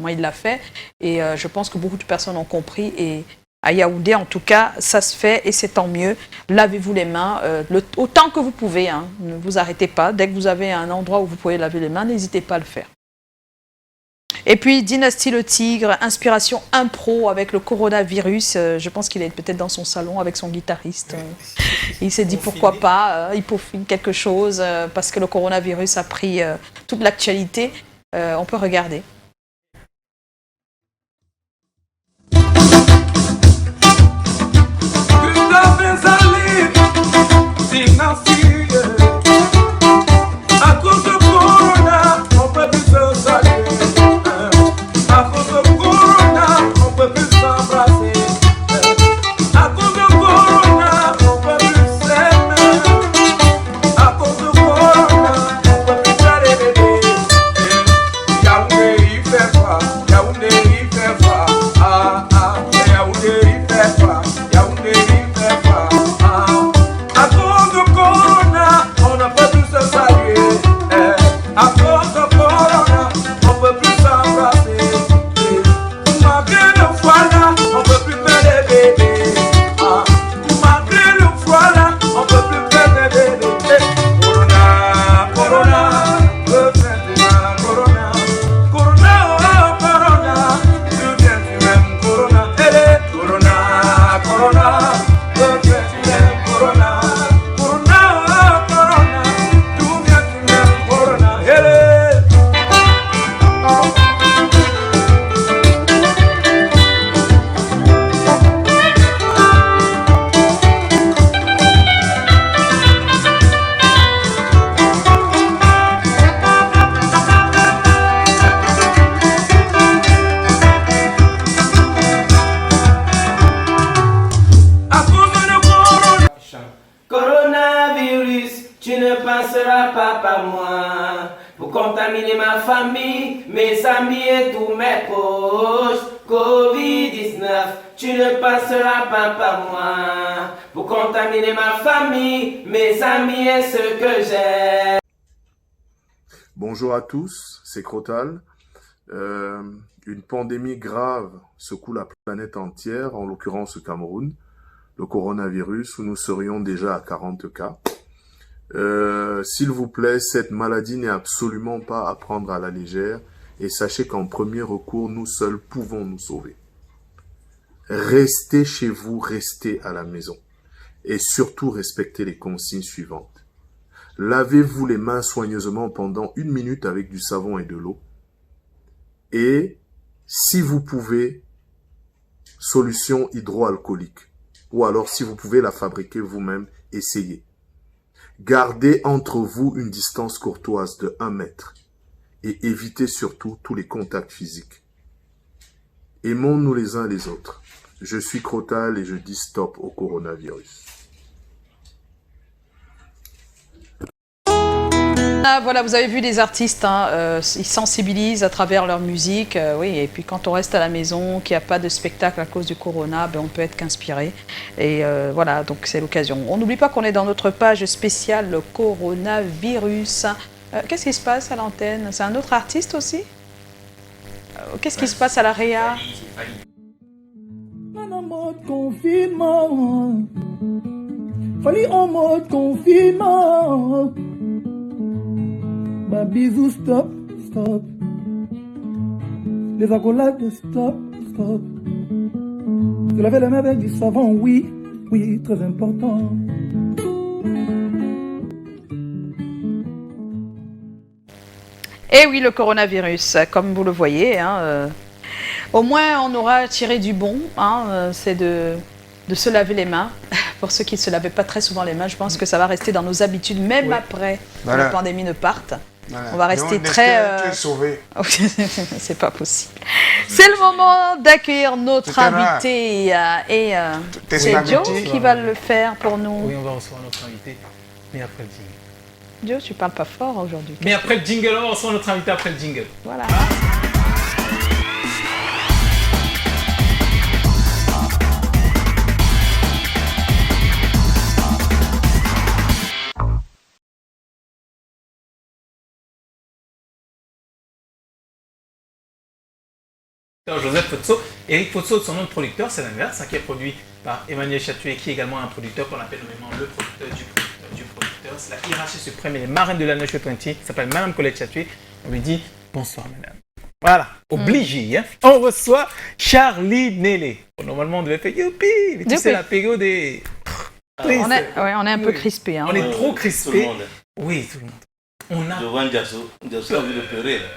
[SPEAKER 1] il l'a fait. Et je pense que beaucoup de personnes ont compris. Et à Yaoundé, en tout cas, ça se fait et c'est tant mieux. Lavez-vous les mains autant que vous pouvez. Hein. Ne vous arrêtez pas. Dès que vous avez un endroit où vous pouvez laver les mains, n'hésitez pas à le faire. Et puis, Dynastie le Tigre, inspiration impro avec le coronavirus. Je pense qu'il est peut-être dans son salon avec son guitariste. Il s'est dit pourquoi pas, il peaufine quelque chose parce que le coronavirus a pris toute l'actualité. On peut regarder.
[SPEAKER 5] À cause de Corona, on peut plus se saluer. À cause de contaminer ma famille, mes amis et tous mes proches. Covid-19, tu ne passeras pas par moi pour contaminer ma famille, mes amis et ceux que j'aime.
[SPEAKER 6] Bonjour à tous, c'est Crotal. Une pandémie grave secoue la planète entière, en l'occurrence le Cameroun, le coronavirus, où nous serions déjà à 40 cas. S'il vous plaît, cette maladie n'est absolument pas à prendre à la légère et sachez qu'en premier recours, nous seuls pouvons nous sauver. Restez chez vous, restez à la maison et surtout respectez les consignes suivantes. Lavez-vous les mains soigneusement pendant 1 minute avec du savon et de l'eau. Et, si vous pouvez, solution hydroalcoolique. Ou alors, si vous pouvez la fabriquer vous-même, essayez. Gardez entre vous une distance courtoise de 1 mètre. Et évitez surtout tous les contacts physiques. Aimons-nous les uns les autres. Je suis Crotal et je dis stop au coronavirus.
[SPEAKER 1] Voilà, vous avez vu les artistes, hein, ils sensibilisent à travers leur musique, oui, et puis quand on reste à la maison, qu'il n'y a pas de spectacle à cause du corona, ben on peut être qu'inspiré. Et voilà, donc c'est l'occasion. On n'oublie pas qu'on est dans notre page spéciale le coronavirus. Qu'est-ce qui se passe à l'antenne? C'est un autre artiste aussi? Qu'est-ce qui se passe à la Réa?
[SPEAKER 7] En mode confinement, Fali en mode confinement. Bah bisous, stop, stop. Les accolades, stop, stop. Se laver les mains avec du savon, oui, oui, très important.
[SPEAKER 1] Et oui, le coronavirus, comme vous le voyez, hein, au moins on aura tiré du bon, hein, c'est de se laver les mains. Pour ceux qui ne se lavaient pas très souvent les mains, je pense que ça va rester dans nos habitudes, même après que la pandémie ne parte.
[SPEAKER 3] Voilà.
[SPEAKER 1] On va rester
[SPEAKER 3] Donc,
[SPEAKER 1] très...
[SPEAKER 3] tu es sauvé.
[SPEAKER 1] C'est pas possible. C'est le moment d'accueillir notre invité. Et c'est Joe qui va le faire pour nous.
[SPEAKER 4] Oui, on va recevoir notre invité, mais après le jingle.
[SPEAKER 1] Joe, tu parles pas fort aujourd'hui.
[SPEAKER 4] Mais après le jingle, on reçoit notre invité après le jingle.
[SPEAKER 1] Voilà.
[SPEAKER 4] Joseph Fotso, Eric Fotso, son nom de producteur, c'est l'inverse, qui est produit par Emmanuel Chatuet, qui est également un producteur qu'on appelle nommément le producteur du producteur. C'est la hiérarchie suprême et les marraines de la Nation 20, qui s'appelle Madame Colette Chatuet. On lui dit bonsoir, madame. Voilà, obligé. Hein. On reçoit Charlie Nélé. Bon, normalement, on devait faire youpi, mais tu sais, la période est triste.
[SPEAKER 1] On est un peu crispé. Hein.
[SPEAKER 4] On est trop crispé. Oui, tout le monde. On a...
[SPEAKER 8] Je vois Ndiasso a envie de pleurer là.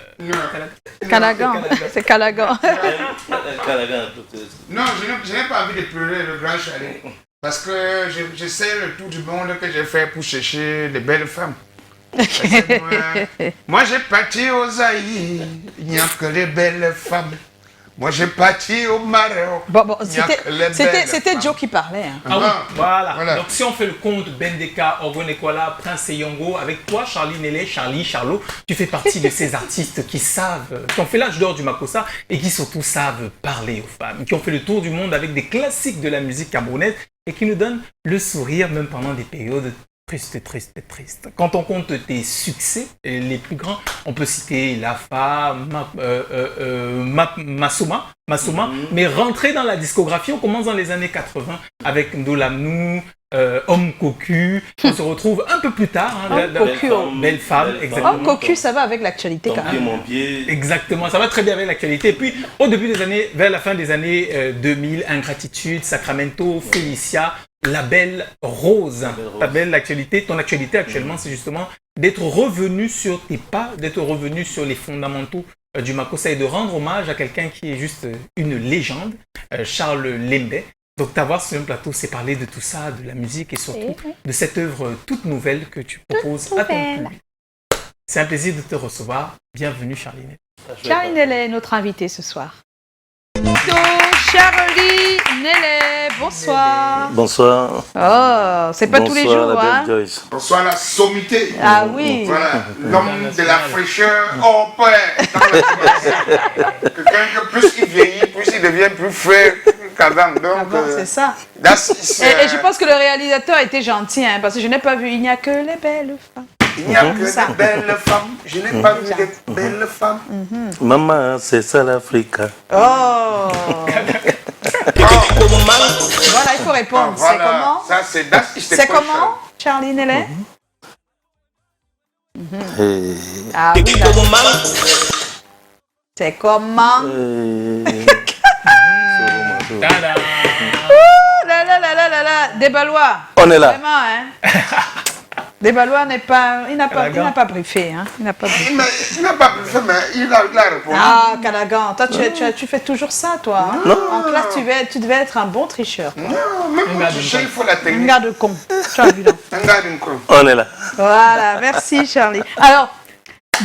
[SPEAKER 1] Calagan, c'est Calagan.
[SPEAKER 8] Calagan,
[SPEAKER 3] Non, je n'ai pas envie de pleurer, le grand Charlie. Parce que je sais le tour du monde que j'ai fait pour chercher des belles femmes. Moi j'ai parti aux Zaïre, il n'y a que les belles femmes. Moi j'ai parti au Maroc.
[SPEAKER 1] Bon, c'était Joe qui parlait. Hein.
[SPEAKER 4] Ah oui, voilà. Donc si on fait le compte Bendeka, Ogonekwala, Prince Yongo, avec toi Charlie Nélé, Charlot, tu fais partie de ces artistes qui savent, qui ont fait l'âge d'or du Makossa et qui surtout savent parler aux femmes, qui ont fait le tour du monde avec des classiques de la musique camerounaise et qui nous donnent le sourire même pendant des périodes triste. Quand on compte tes succès, les plus grands, on peut citer Lafa, Masuma, mais rentrer dans la discographie, on commence dans les années 80 avec Ndolamnou, Homme Cocu, on se retrouve un peu plus tard, Belle femme, exactement.
[SPEAKER 1] Homme Cocu, ça va avec l'actualité quand même.
[SPEAKER 8] Mon pied.
[SPEAKER 4] Exactement, ça va très bien avec l'actualité. Et puis, au début des années, vers la fin des années 2000, Ingratitude, Sacramento, Félicia, La Belle Rose. Ta belle actualité, ton actualité actuellement, c'est justement d'être revenu sur tes pas, d'être revenu sur les fondamentaux du Makossa et de rendre hommage à quelqu'un qui est juste une légende, Charles Lembé. Donc t'avoir sur un plateau, c'est parler de tout ça, de la musique et surtout de cette œuvre toute nouvelle que tu proposes à ton public. C'est un plaisir de te recevoir. Bienvenue Charlie Nélé.
[SPEAKER 1] Charlie Nélé est notre invité ce soir. Charlie Nélé, bonsoir.
[SPEAKER 9] Bonsoir.
[SPEAKER 1] Oh, c'est pas tous les jours,
[SPEAKER 9] la belle
[SPEAKER 1] hein.
[SPEAKER 9] Joyce.
[SPEAKER 3] Bonsoir la sommité.
[SPEAKER 1] Ah oui.
[SPEAKER 3] Voilà, l'homme de la fraîcheur hors pair. Quelqu'un que plus il vieillit, plus il devient plus frais qu'avant. Donc,
[SPEAKER 1] C'est ça.
[SPEAKER 3] Et
[SPEAKER 1] Et je pense que le réalisateur était gentil, hein, parce que je n'ai pas vu. Il n'y a que les belles femmes.
[SPEAKER 3] il n'y a que des belles femmes. Je n'ai pas vu des belles femmes.
[SPEAKER 9] Maman, c'est ça l'Afrique.
[SPEAKER 1] Oh. Voilà, il faut répondre. C'est
[SPEAKER 3] Voilà,
[SPEAKER 1] comment?
[SPEAKER 3] ça c'est Das ist
[SPEAKER 1] C'est comment, Charlie Nellet?
[SPEAKER 9] Et...
[SPEAKER 1] Ah oui, là. C'est comment?
[SPEAKER 4] Tada.
[SPEAKER 1] Ouh là là là là là là. Desbalois.
[SPEAKER 9] On est là.
[SPEAKER 1] Vraiment, hein. Desbalois n'est pas... Il n'a pas briefé, hein. Il n'a pas briefé.
[SPEAKER 3] Mais il n'a pas fait, mais il a répondu.
[SPEAKER 1] Ah, Calagan, toi tu fais toujours ça, toi. Hein? En classe, tu devais être un bon tricheur. Toi.
[SPEAKER 3] Non, même pour tricher, il faut la
[SPEAKER 1] Un
[SPEAKER 3] technique.
[SPEAKER 1] gars de con. Tu as vu, là.
[SPEAKER 3] Un gars d'une con.
[SPEAKER 9] On est là.
[SPEAKER 1] Voilà, merci Charlie. Alors,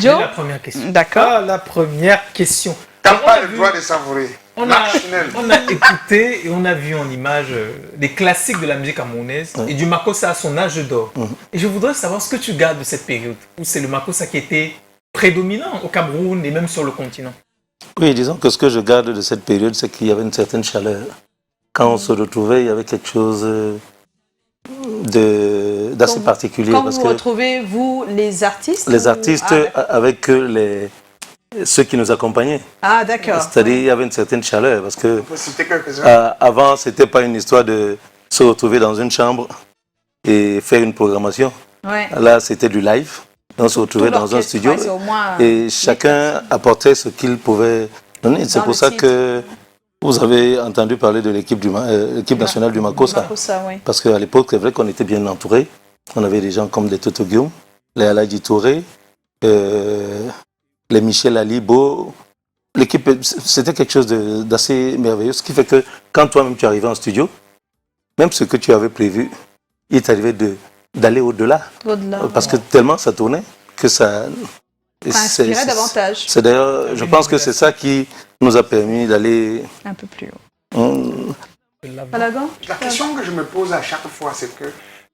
[SPEAKER 1] Joe.
[SPEAKER 4] La première question.
[SPEAKER 1] D'accord.
[SPEAKER 4] Ah, la première question.
[SPEAKER 3] T'as pas le droit de savourer.
[SPEAKER 4] On a
[SPEAKER 3] Marchinelle.
[SPEAKER 4] écouté et on a vu en image des classiques de la musique camerounaise et du Makossa à son âge d'or. Et je voudrais savoir ce que tu gardes de cette période où c'est le Makossa qui était prédominant au Cameroun et même sur le continent.
[SPEAKER 9] Oui, disons que ce que je garde de cette période, c'est qu'il y avait une certaine chaleur. Quand on se retrouvait, il y avait quelque chose d'assez particulier.
[SPEAKER 1] Quand
[SPEAKER 9] parce
[SPEAKER 1] vous
[SPEAKER 9] que
[SPEAKER 1] retrouvez, vous, les artistes?
[SPEAKER 9] les artistes, avec ceux qui nous accompagnaient.
[SPEAKER 1] Ah, d'accord.
[SPEAKER 9] C'est-à-dire, il y avait une certaine chaleur. Parce que
[SPEAKER 3] On peut citer quelques-uns.
[SPEAKER 9] avant, c'était pas une histoire de se retrouver dans une chambre et faire une programmation.
[SPEAKER 1] Ouais.
[SPEAKER 9] Là, c'était du live. On se retrouvait dans un studio
[SPEAKER 1] Ouais, c'est au moins,
[SPEAKER 9] et chacun apportait ce qu'il pouvait donner. C'est
[SPEAKER 1] Dans
[SPEAKER 9] pour
[SPEAKER 1] le
[SPEAKER 9] ça
[SPEAKER 1] titre.
[SPEAKER 9] que vous avez entendu parler de l'équipe nationale du Makossa.
[SPEAKER 1] Makossa, oui.
[SPEAKER 9] Parce qu'à l'époque, c'est vrai qu'on était bien entouré. On avait des gens comme les Toto Guillaume, les Aladji Touré, les Michel Alibo. L'équipe, c'était quelque chose d'assez merveilleux. Ce qui fait que quand toi-même tu arrivais en studio, même ce que tu avais prévu, il t'arrivait d'aller au-delà.
[SPEAKER 1] Au-delà.
[SPEAKER 9] Parce que tellement ça tournait que ça...
[SPEAKER 1] inspirait davantage.
[SPEAKER 9] C'est d'ailleurs, je pense que c'est ça qui nous a permis d'aller...
[SPEAKER 1] Un peu plus haut. Calagan?
[SPEAKER 3] La question que je me pose à chaque fois, c'est que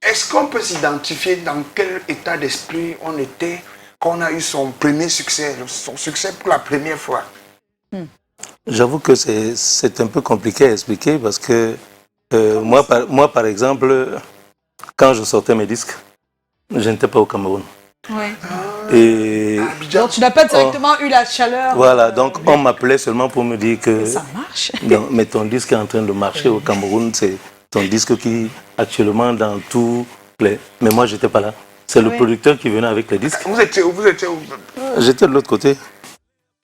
[SPEAKER 3] est-ce qu'on peut s'identifier dans quel état d'esprit on était quand on a eu son premier succès, son succès pour la première fois?
[SPEAKER 9] J'avoue que c'est un peu compliqué à expliquer parce que moi, par exemple, quand je sortais mes disques, je n'étais pas au Cameroun.
[SPEAKER 1] Oui.
[SPEAKER 9] Et
[SPEAKER 1] Donc tu n'as pas directement eu la chaleur.
[SPEAKER 9] voilà, donc on m'appelait seulement pour me dire que
[SPEAKER 1] Ça marche.
[SPEAKER 9] non, mais ton disque est en train de marcher au Cameroun, c'est ton disque qui actuellement dans tous les... Mais moi, j'étais pas là. C'est le producteur qui venait avec les disques.
[SPEAKER 3] Vous étiez où?
[SPEAKER 9] J'étais de l'autre côté.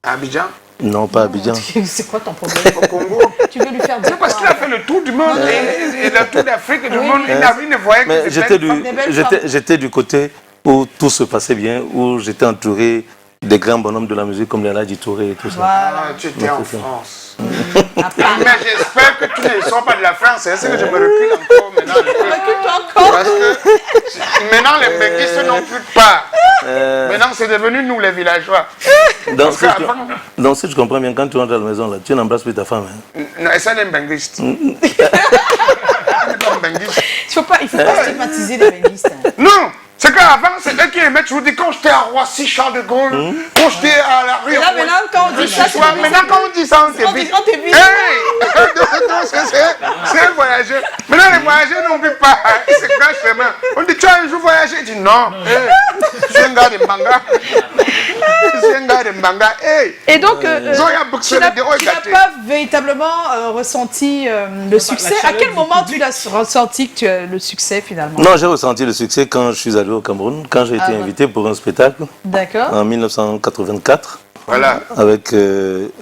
[SPEAKER 3] À Abidjan?
[SPEAKER 9] Non, pas à Abidjan.
[SPEAKER 1] C'est quoi ton problème?
[SPEAKER 3] Au Congo?
[SPEAKER 1] Tu veux lui faire dire
[SPEAKER 3] Parce qu'il a fait le tour du monde et le tour d'Afrique du monde. Il ne voyait que
[SPEAKER 9] Mais
[SPEAKER 3] des
[SPEAKER 9] j'étais
[SPEAKER 3] belles femmes.
[SPEAKER 9] j'étais du côté où tout se passait bien, où j'étais entouré des grands bonhommes de la musique comme les Aladji Touré et tout ça.
[SPEAKER 3] Ah, tu étais en France. Mais j'espère que tu ne sors pas de la France. C'est ce que je me recule encore maintenant.
[SPEAKER 1] Recule-toi encore.
[SPEAKER 3] Parce que maintenant, les Benguistes n'ont plus de part. Maintenant, c'est devenu nous, les villageois.
[SPEAKER 9] Donc, si tu comprends bien, quand tu rentres à la maison, là, tu n'embrasses plus ta femme. Hein.
[SPEAKER 3] Non, et ça, les Benguistes.
[SPEAKER 1] Il faut pas stigmatiser les bénistes.
[SPEAKER 3] Non! C'est qu'avant, c'est eux qui aimaient toujours dire quand j'étais à Roissy, Charles de Gaulle, quand j'étais à la rue.
[SPEAKER 1] Et là, maintenant, quand on dit ça, c'est
[SPEAKER 3] maintenant, quand on dit ça, on t'évite. C'est un voyageur. Maintenant, les voyageurs n'ont plus pas. Ils se cachent les mains. On dit, tu as un jour voyagé? Il dit non. Je suis un gars de manga. Je suis un gars de manga.
[SPEAKER 1] Et donc, tu n'as pas véritablement ressenti le succès. À quel moment tu l'as ressenti le succès finalement?
[SPEAKER 9] Non, j'ai ressenti le succès quand je suis allé au Cameroun, quand j'ai été invité pour un spectacle.
[SPEAKER 1] D'accord.
[SPEAKER 9] En 1984.
[SPEAKER 3] Voilà.
[SPEAKER 9] Avec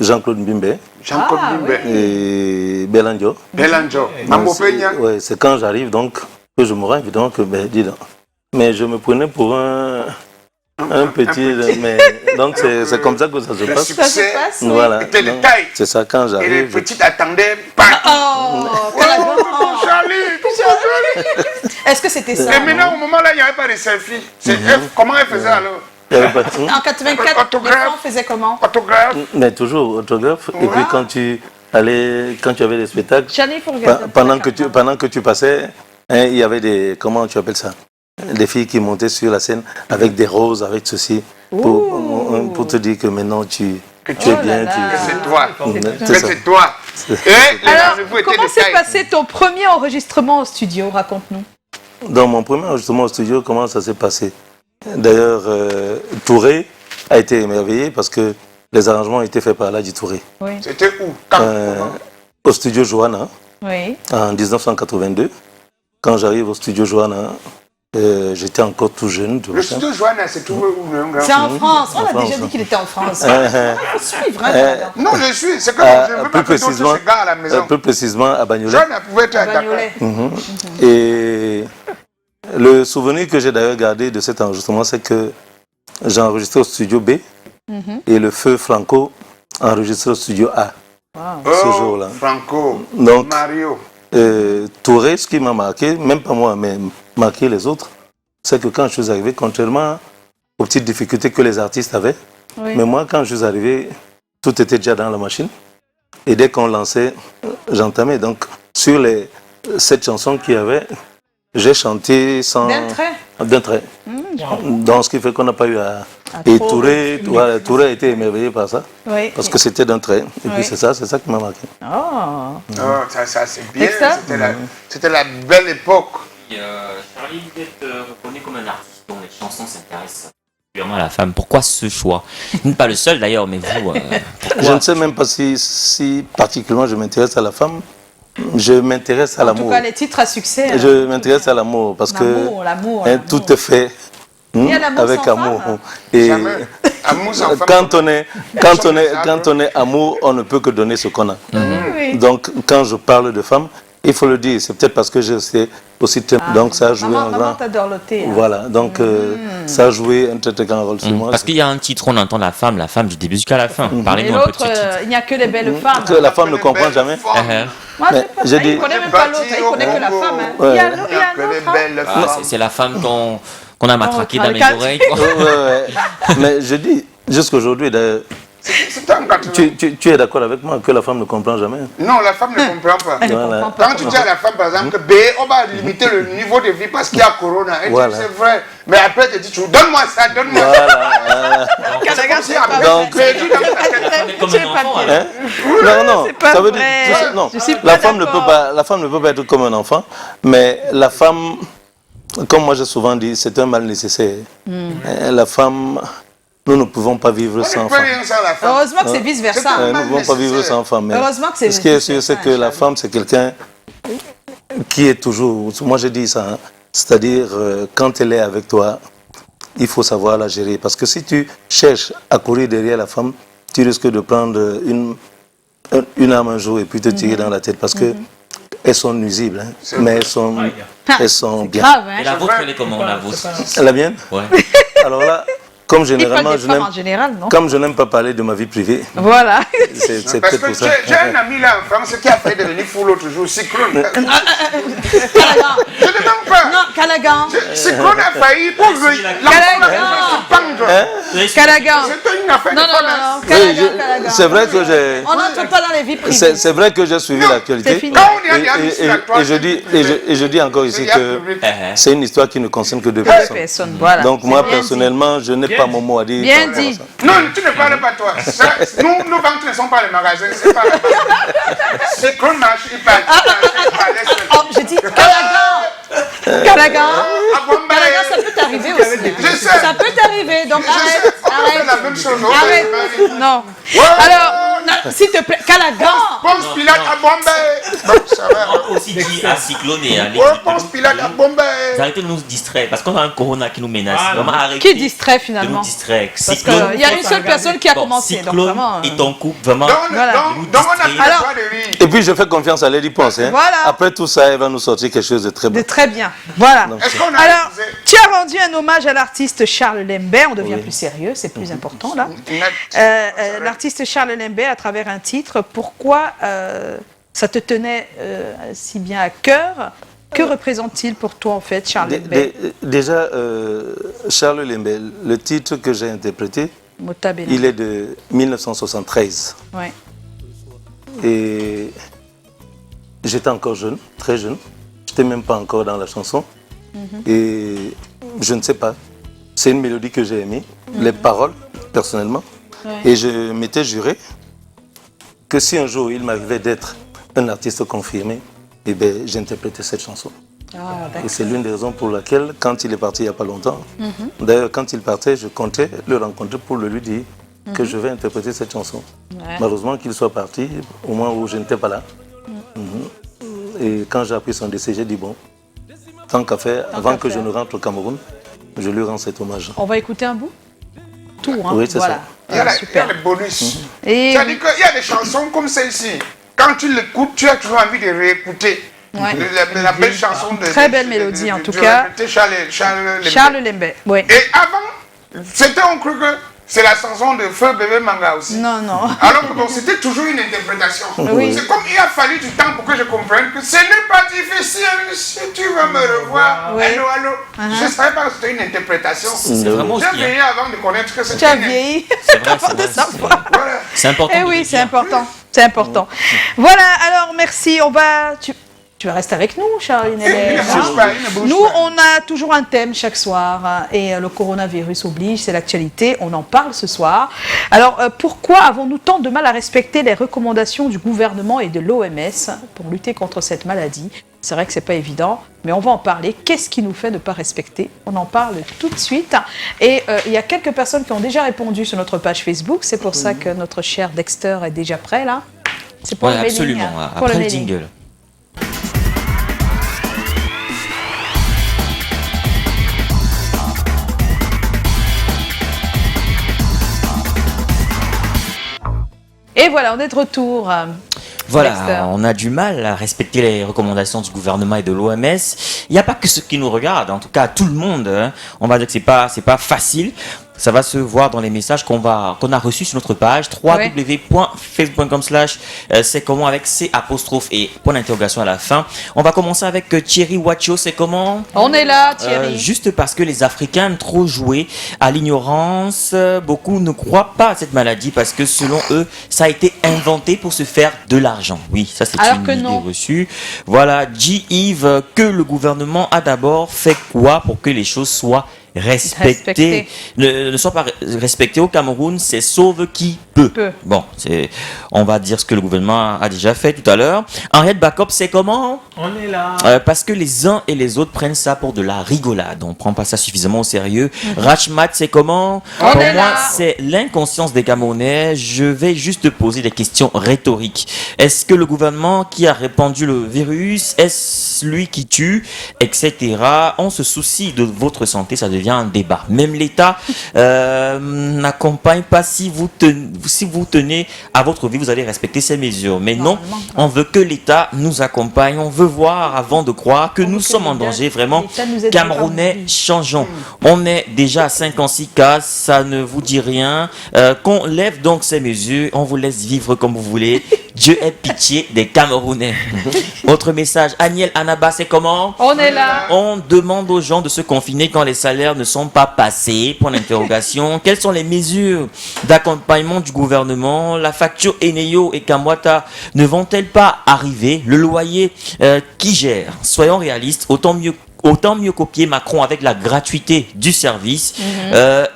[SPEAKER 9] Jean-Claude Mbimbe.
[SPEAKER 3] Jean-Claude Mbimbe.
[SPEAKER 9] Et Belandio.
[SPEAKER 3] Belandio.
[SPEAKER 9] Ouais, c'est quand j'arrive donc que je me rends évidemment que, ben, dis donc. Mais je me prenais pour un petit. Mais, donc c'est comme ça que ça se passe.
[SPEAKER 3] Ça se passe, oui.
[SPEAKER 9] Voilà.
[SPEAKER 3] C'était de taille.
[SPEAKER 9] C'est ça, quand j'arrive.
[SPEAKER 3] Et les petites attendaient.
[SPEAKER 1] Est-ce que c'était ça?
[SPEAKER 3] Et maintenant, au moment là, il n'y avait pas de selfie. Comment elle faisait alors?
[SPEAKER 1] En 84, les gens faisaient comment?
[SPEAKER 3] Autographe.
[SPEAKER 9] Mais toujours autographe. Et puis quand tu aller, quand tu avais des spectacles,
[SPEAKER 1] Chani, il faut regarder.
[SPEAKER 9] pendant que tu passais, hein, il y avait des, comment tu appelles ça, des filles qui montaient sur la scène avec des roses, avec ceci, pour te dire que maintenant tu es bien.
[SPEAKER 3] Que c'est toi.
[SPEAKER 9] C'est ça.
[SPEAKER 3] C'est toi.
[SPEAKER 1] Alors, comment s'est passé ton premier enregistrement au studio? Raconte-nous.
[SPEAKER 9] Dans mon premier enregistrement au studio, comment ça s'est passé? D'ailleurs, Touré a été émerveillé parce que les arrangements ont été faits par Ladji Touré.
[SPEAKER 1] Oui.
[SPEAKER 3] C'était où? Quand?
[SPEAKER 9] Au studio Johanna,
[SPEAKER 1] Oui.
[SPEAKER 9] en 1982. Quand j'arrive au studio Johanna, j'étais encore tout jeune.
[SPEAKER 3] Le studio Johanna, c'est tout où?
[SPEAKER 1] C'est en France. On a
[SPEAKER 9] France,
[SPEAKER 1] déjà dit qu'il était en France. Suivre,
[SPEAKER 3] Non, je suis. C'est comme je ne veux pas que d'autres se garent à la maison.
[SPEAKER 9] Plus précisément à Bagnolet.
[SPEAKER 3] Johanna pouvait être à Dakar.
[SPEAKER 9] Et le souvenir que j'ai d'ailleurs gardé de cet enregistrement, c'est que j'ai enregistré au studio B et le feu Franco a enregistré au studio A ce jour-là.
[SPEAKER 3] Franco,
[SPEAKER 9] donc,
[SPEAKER 3] Mario.
[SPEAKER 9] Touré, ce qui m'a marqué, même pas moi, mais marqué les autres, c'est que quand je suis arrivé, contrairement aux petites difficultés que les artistes avaient, mais moi, quand je suis arrivé, tout était déjà dans la machine. Et dès qu'on lançait, j'entamais. Donc, sur les 7 chansons qu'il y avait, j'ai chanté sans... D'un trait. Donc, ce qui fait qu'on n'a pas eu à... Et Touré a été émerveillé par ça, parce que c'était d'un trait. Et puis c'est ça qui m'a marqué.
[SPEAKER 3] Ça c'est bien, c'était la belle époque.
[SPEAKER 2] Charlie, vous êtes reconnu comme un artiste dont les chansons s'intéressent particulièrement à la femme. Pourquoi ce choix? Vous n'êtes pas le seul d'ailleurs, mais vous...
[SPEAKER 9] Je ne sais même pas si particulièrement je m'intéresse à la femme. Je m'intéresse à l'amour.
[SPEAKER 1] En tout cas, les titres à succès.
[SPEAKER 9] Je m'intéresse à l'amour parce que tout est fait avec amour. Et quand on est amour, on ne peut que donner ce qu'on a. Donc, quand je parle de femme, il faut le dire. C'est peut-être parce que j'ai aussi donc ça a joué un grand. Voilà. Donc ça a joué un très grand rôle sur moi.
[SPEAKER 2] Parce qu'il y a un titre, on entend la femme du début jusqu'à la fin. Parlez-nous un peu de ce titre.
[SPEAKER 1] Il n'y a que les belles femmes.
[SPEAKER 9] Que la femme ne comprend jamais.
[SPEAKER 1] Moi, je ne connais même pas l'autre, il ne connaît que la femme. Il y a un autre.
[SPEAKER 2] C'est la femme qu'on a matraquée dans mes oreilles.
[SPEAKER 9] Mais je dis, jusqu'aujourd'hui, d'ailleurs, tu es d'accord avec moi que la femme ne comprend jamais?
[SPEAKER 3] Non, la femme ne comprend pas. Quand tu dis à la femme, par exemple, que on va limiter le niveau de vie parce qu'il y a Corona, elle dit c'est vrai. Mais après, tu dis, donne-moi ça, donne-moi ça.
[SPEAKER 9] Non, ça veut dire, non, la femme ne peut pas être comme un enfant, mais la femme, comme moi j'ai souvent dit, c'est un mal nécessaire. La femme... Nous ne pouvons pas vivre sans femme.
[SPEAKER 1] Heureusement que c'est vice-versa.
[SPEAKER 9] Nous ne pouvons pas vivre sans femme.
[SPEAKER 1] Heureusement que c'est
[SPEAKER 9] ce qui est sûr, c'est que la femme, c'est quelqu'un qui est toujours... Moi, je dis ça. C'est-à-dire, quand elle est avec toi, il faut savoir la gérer. Parce que si tu cherches à courir derrière la femme, tu risques de prendre une arme un jour et puis te tirer dans la tête. Parce que elles sont nuisibles, hein, mais elles sont bien.
[SPEAKER 1] Grave, hein.
[SPEAKER 2] Et la vôtre, elle est comment, la vôtre?
[SPEAKER 9] La mienne?
[SPEAKER 2] Ouais.
[SPEAKER 9] Alors là... Comme généralement, je n'aime pas parler de ma vie privée.
[SPEAKER 1] Voilà.
[SPEAKER 9] C'est
[SPEAKER 3] parce
[SPEAKER 9] peut-être
[SPEAKER 3] que
[SPEAKER 9] pour ça.
[SPEAKER 3] j'ai un ami là en France qui a failli devenir fou l'autre jour, Cyclone.
[SPEAKER 1] Calagan.
[SPEAKER 3] Je ne demande pas.
[SPEAKER 1] Non, Calagan.
[SPEAKER 3] Cyclone a failli pour lui.
[SPEAKER 1] Calagan.
[SPEAKER 3] C'était une affaire de
[SPEAKER 1] Non, Calagan.
[SPEAKER 9] C'est vrai que j'ai...
[SPEAKER 1] On n'entre pas dans les vies privées.
[SPEAKER 9] C'est vrai que j'ai suivi l'actualité. Et je dis encore ici que c'est une histoire qui ne concerne que deux personnes. Donc moi, personnellement, je n'ai pas mon mot à dire.
[SPEAKER 1] Bien dit.
[SPEAKER 3] Non, tu ne parles pas toi. Nos banques ne sont pas les magasins. C'est qu'on marche, il parle.
[SPEAKER 1] Je dis Calagan. Calagan, ça peut t'arriver aussi. Ça peut t'arriver, donc arrête.
[SPEAKER 3] La même chose.
[SPEAKER 1] Arrête. Non. Alors, s'il te plaît, Calagan.
[SPEAKER 3] Ponce Pilate à Bombay.
[SPEAKER 2] On peut aussi dire à Cyclone et à
[SPEAKER 3] Ponce Pilate à Bombay.
[SPEAKER 2] Arrêtez de nous distraire, parce qu'on a un corona qui nous menace.
[SPEAKER 1] Qui distrait finalement?
[SPEAKER 2] De nous distraire.
[SPEAKER 1] Parce qu'il y a une seule personne qui a commencé. Donc vraiment.
[SPEAKER 2] Et ton couple, vraiment.
[SPEAKER 3] Donc on a plus le droit de rire.
[SPEAKER 9] Et puis je fais confiance à Lady Ponce.
[SPEAKER 1] Voilà.
[SPEAKER 9] Après tout ça, elle va nous sortir quelque chose de très bon.
[SPEAKER 1] De très bien. Voilà.
[SPEAKER 3] Alors,
[SPEAKER 1] tu as rendu un hommage à l'artiste Charles Lembert. On devient plus sérieux, c'est plus important là. L'artiste Charles Lembert, à travers un titre, pourquoi ça te tenait si bien à cœur? Que représente-t-il pour toi en fait, Charles Lembert?
[SPEAKER 9] Déjà, Charles Lembert, le titre que j'ai interprété, il est de 1973.
[SPEAKER 1] Ouais.
[SPEAKER 9] Et j'étais encore jeune, très jeune. Je n'étais même pas encore dans la chanson. Et je ne sais pas. C'est une mélodie que j'ai aimée, les paroles, personnellement. Et je m'étais juré que si un jour il m'arrivait d'être un artiste confirmé, eh bien, j'interprétais cette chanson. Et c'est l'une des raisons pour laquelle, quand il est parti il n'y a pas longtemps, d'ailleurs, quand il partait, je comptais le rencontrer pour lui dire que je vais interpréter cette chanson. Malheureusement qu'il soit parti, au moment où je n'étais pas là. Et quand j'ai appris son décès, j'ai dit bon, tant qu'à faire, avant que je ne rentre au Cameroun, je lui rends cet hommage.
[SPEAKER 1] On va écouter un bout? Tout, hein?
[SPEAKER 9] Oui, c'est ça.
[SPEAKER 3] Il y a les bonus. C'est-à-dire qu'il y a des chansons comme celle-ci. Quand tu l'écoutes, tu as toujours envie de réécouter. La belle chanson de...
[SPEAKER 1] Très belle mélodie, en tout cas. Charles Lembé. Oui.
[SPEAKER 3] Et avant, on cru que c'est la chanson de Feu Bébé Manga aussi.
[SPEAKER 1] Non, non.
[SPEAKER 3] Alors que c'était toujours une interprétation.
[SPEAKER 1] Oui.
[SPEAKER 3] C'est comme il a fallu du temps pour que je comprenne que ce n'est pas difficile si tu veux me revoir. Allô, allô. Je ne savais pas que c'était une interprétation.
[SPEAKER 8] C'est vraiment aussi.
[SPEAKER 3] J'ai vieilli avant de connaître que c'était.
[SPEAKER 1] Tu as vieilli.
[SPEAKER 8] C'est vrai, c'est vrai. C'est important.
[SPEAKER 1] Eh oui, c'est important. C'est important. Voilà, alors merci. On va... Tu vas rester avec nous, Charline. Nous, on a toujours un thème chaque soir et le coronavirus oblige, c'est l'actualité, on en parle ce soir. Alors, pourquoi avons-nous tant de mal à respecter les recommandations du gouvernement et de l'OMS pour lutter contre cette maladie? C'est vrai que c'est pas évident, mais on va en parler. Qu'est-ce qui nous fait ne pas respecter? On en parle tout de suite. Et il y a quelques personnes qui ont déjà répondu sur notre page Facebook, c'est pour ça que notre cher Dexter est déjà prêt là. C'est pour le mailing,
[SPEAKER 2] absolument,
[SPEAKER 1] pour
[SPEAKER 2] après le
[SPEAKER 1] mailing.
[SPEAKER 2] jingle.
[SPEAKER 1] Et voilà, on est de retour.
[SPEAKER 2] Voilà,
[SPEAKER 1] Dexter.
[SPEAKER 2] on a du mal à respecter les recommandations du gouvernement et de l'OMS. Il n'y a pas que ceux qui nous regardent, en tout cas tout le monde. Hein. On va dire que c'est pas facile. Ça va se voir dans les messages qu'on a reçus sur notre page www.facebook.com/ c'est comment avec C apostrophe et point d'interrogation à la fin. On va commencer avec Thierry Wacho, c'est comment?
[SPEAKER 1] On est là, Thierry.
[SPEAKER 2] Juste parce que les Africains aiment trop jouer à l'ignorance, beaucoup ne croient pas à cette maladie parce que selon eux, ça a été inventé pour se faire de l'argent. Oui, ça c'est une idée reçue. Voilà, G-Yves, que le gouvernement a d'abord fait quoi pour que les choses soient respecté. Ne soit pas respecté au Cameroun, c'est sauve qui peut. Bon, on va dire ce que le gouvernement a déjà fait tout à l'heure. Henriette Backup, c'est comment?
[SPEAKER 4] On est là.
[SPEAKER 2] Parce que les uns et les autres prennent ça pour de la rigolade. On ne prend pas ça suffisamment au sérieux. Rachmat, c'est comment? Pour moi, c'est l'inconscience des Camerounais. Je vais juste poser des questions rhétoriques. Est-ce que le gouvernement qui a répandu le virus, est-ce lui qui tue, etc. On se soucie de votre santé, ça devient un débat. Même l'État n'accompagne pas. Si vous tenez à votre vie, vous allez respecter ces mesures. Mais non, on veut que l'État nous accompagne. On veut voir avant de croire que nous sommes en danger. Vraiment, Camerounais, changeons. On est déjà à 56 cas, ça ne vous dit rien. Qu'on lève donc ces mesures. On vous laisse vivre comme vous voulez. Dieu ait pitié des Camerounais. Autre message, Aniel Anaba, c'est comment?
[SPEAKER 1] On est là.
[SPEAKER 2] On demande aux gens de se confiner quand les salaires ne sont pas passés. Point d'interrogation. Quelles sont les mesures d'accompagnement du gouvernement? La facture Eneyo et Kamwata ne vont-elles pas arriver? Le loyer qui gère? Soyons réalistes, autant mieux copier Macron avec la gratuité du service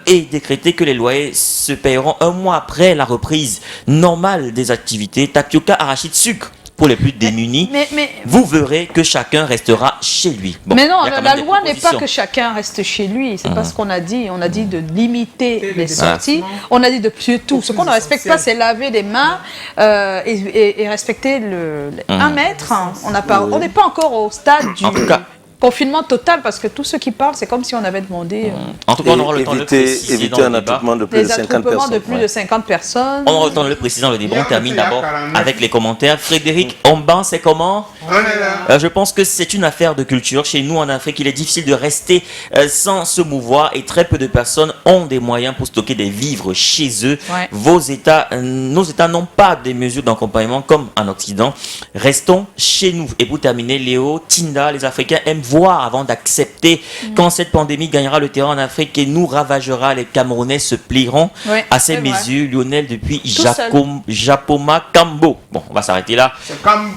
[SPEAKER 2] et décréter que les loyers se paieront un mois après la reprise normale des activités. Tapioca, arachide, sucre pour les plus démunis.
[SPEAKER 1] Mais
[SPEAKER 2] vous verrez que chacun restera chez lui. Bon,
[SPEAKER 1] mais non, la loi n'est pas que chacun reste chez lui. C'est pas ce qu'on a dit. On a dit de limiter les sorties. On a dit de tout. Ce qu'on ne respecte pas, c'est laver les mains et respecter le 1 mètre. On n'est pas encore au stade du...
[SPEAKER 2] En tout cas,
[SPEAKER 1] confinement total, parce que tous ceux qui parlent, c'est comme si on avait demandé...
[SPEAKER 2] En tout cas, on aura le temps de le préciser
[SPEAKER 9] éviter un attroupement de plus de 50 personnes.
[SPEAKER 1] de plus de 50 personnes.
[SPEAKER 2] On aura le temps de le préciser dans le débat. On termine d'abord avec les commentaires. Frédéric Omban, c'est comment? Je pense que c'est une affaire de culture. Chez nous, en Afrique, il est difficile de rester sans se mouvoir et très peu de personnes ont des moyens pour stocker des vivres chez eux. Nos États n'ont pas des mesures d'accompagnement comme en Occident. Restons chez nous. Et pour terminer, Léo, Tinda, les Africains aiment
[SPEAKER 8] voir, avant d'accepter, quand cette pandémie gagnera le terrain en Afrique et nous ravagera, les Camerounais se plieront à ces mesures. Lionel depuis Japoma Kambo. Bon, on va s'arrêter là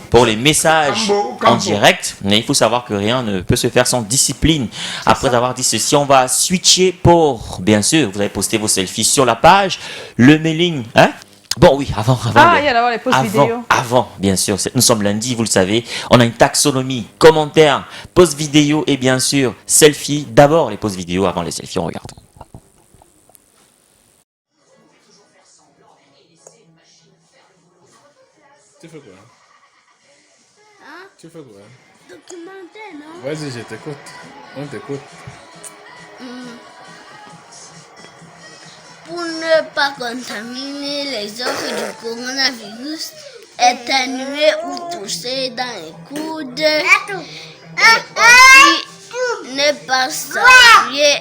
[SPEAKER 8] pour les messages en direct. Mais il faut savoir que rien ne peut se faire sans discipline. Après avoir dit ceci, on va switcher pour, bien sûr, vous avez posté vos selfies sur la page, le mailing, hein? Bon, oui, avant.
[SPEAKER 1] Il y a d'abord les posts vidéo.
[SPEAKER 8] Avant, bien sûr. Nous sommes lundi, vous le savez. On a une taxonomie, commentaires, posts vidéo et bien sûr, selfies. D'abord les posts vidéo, avant les selfies. On regarde.
[SPEAKER 10] Tu fais quoi?
[SPEAKER 11] Hein?
[SPEAKER 10] Tu fais quoi?
[SPEAKER 11] Documentaire, non?
[SPEAKER 10] Vas-y, je t'écoute. On t'écoute.
[SPEAKER 11] Pour ne pas contaminer les autres du coronavirus, éternuer ou tousser dans les coudes. Et aussi, ne pas s'appuyer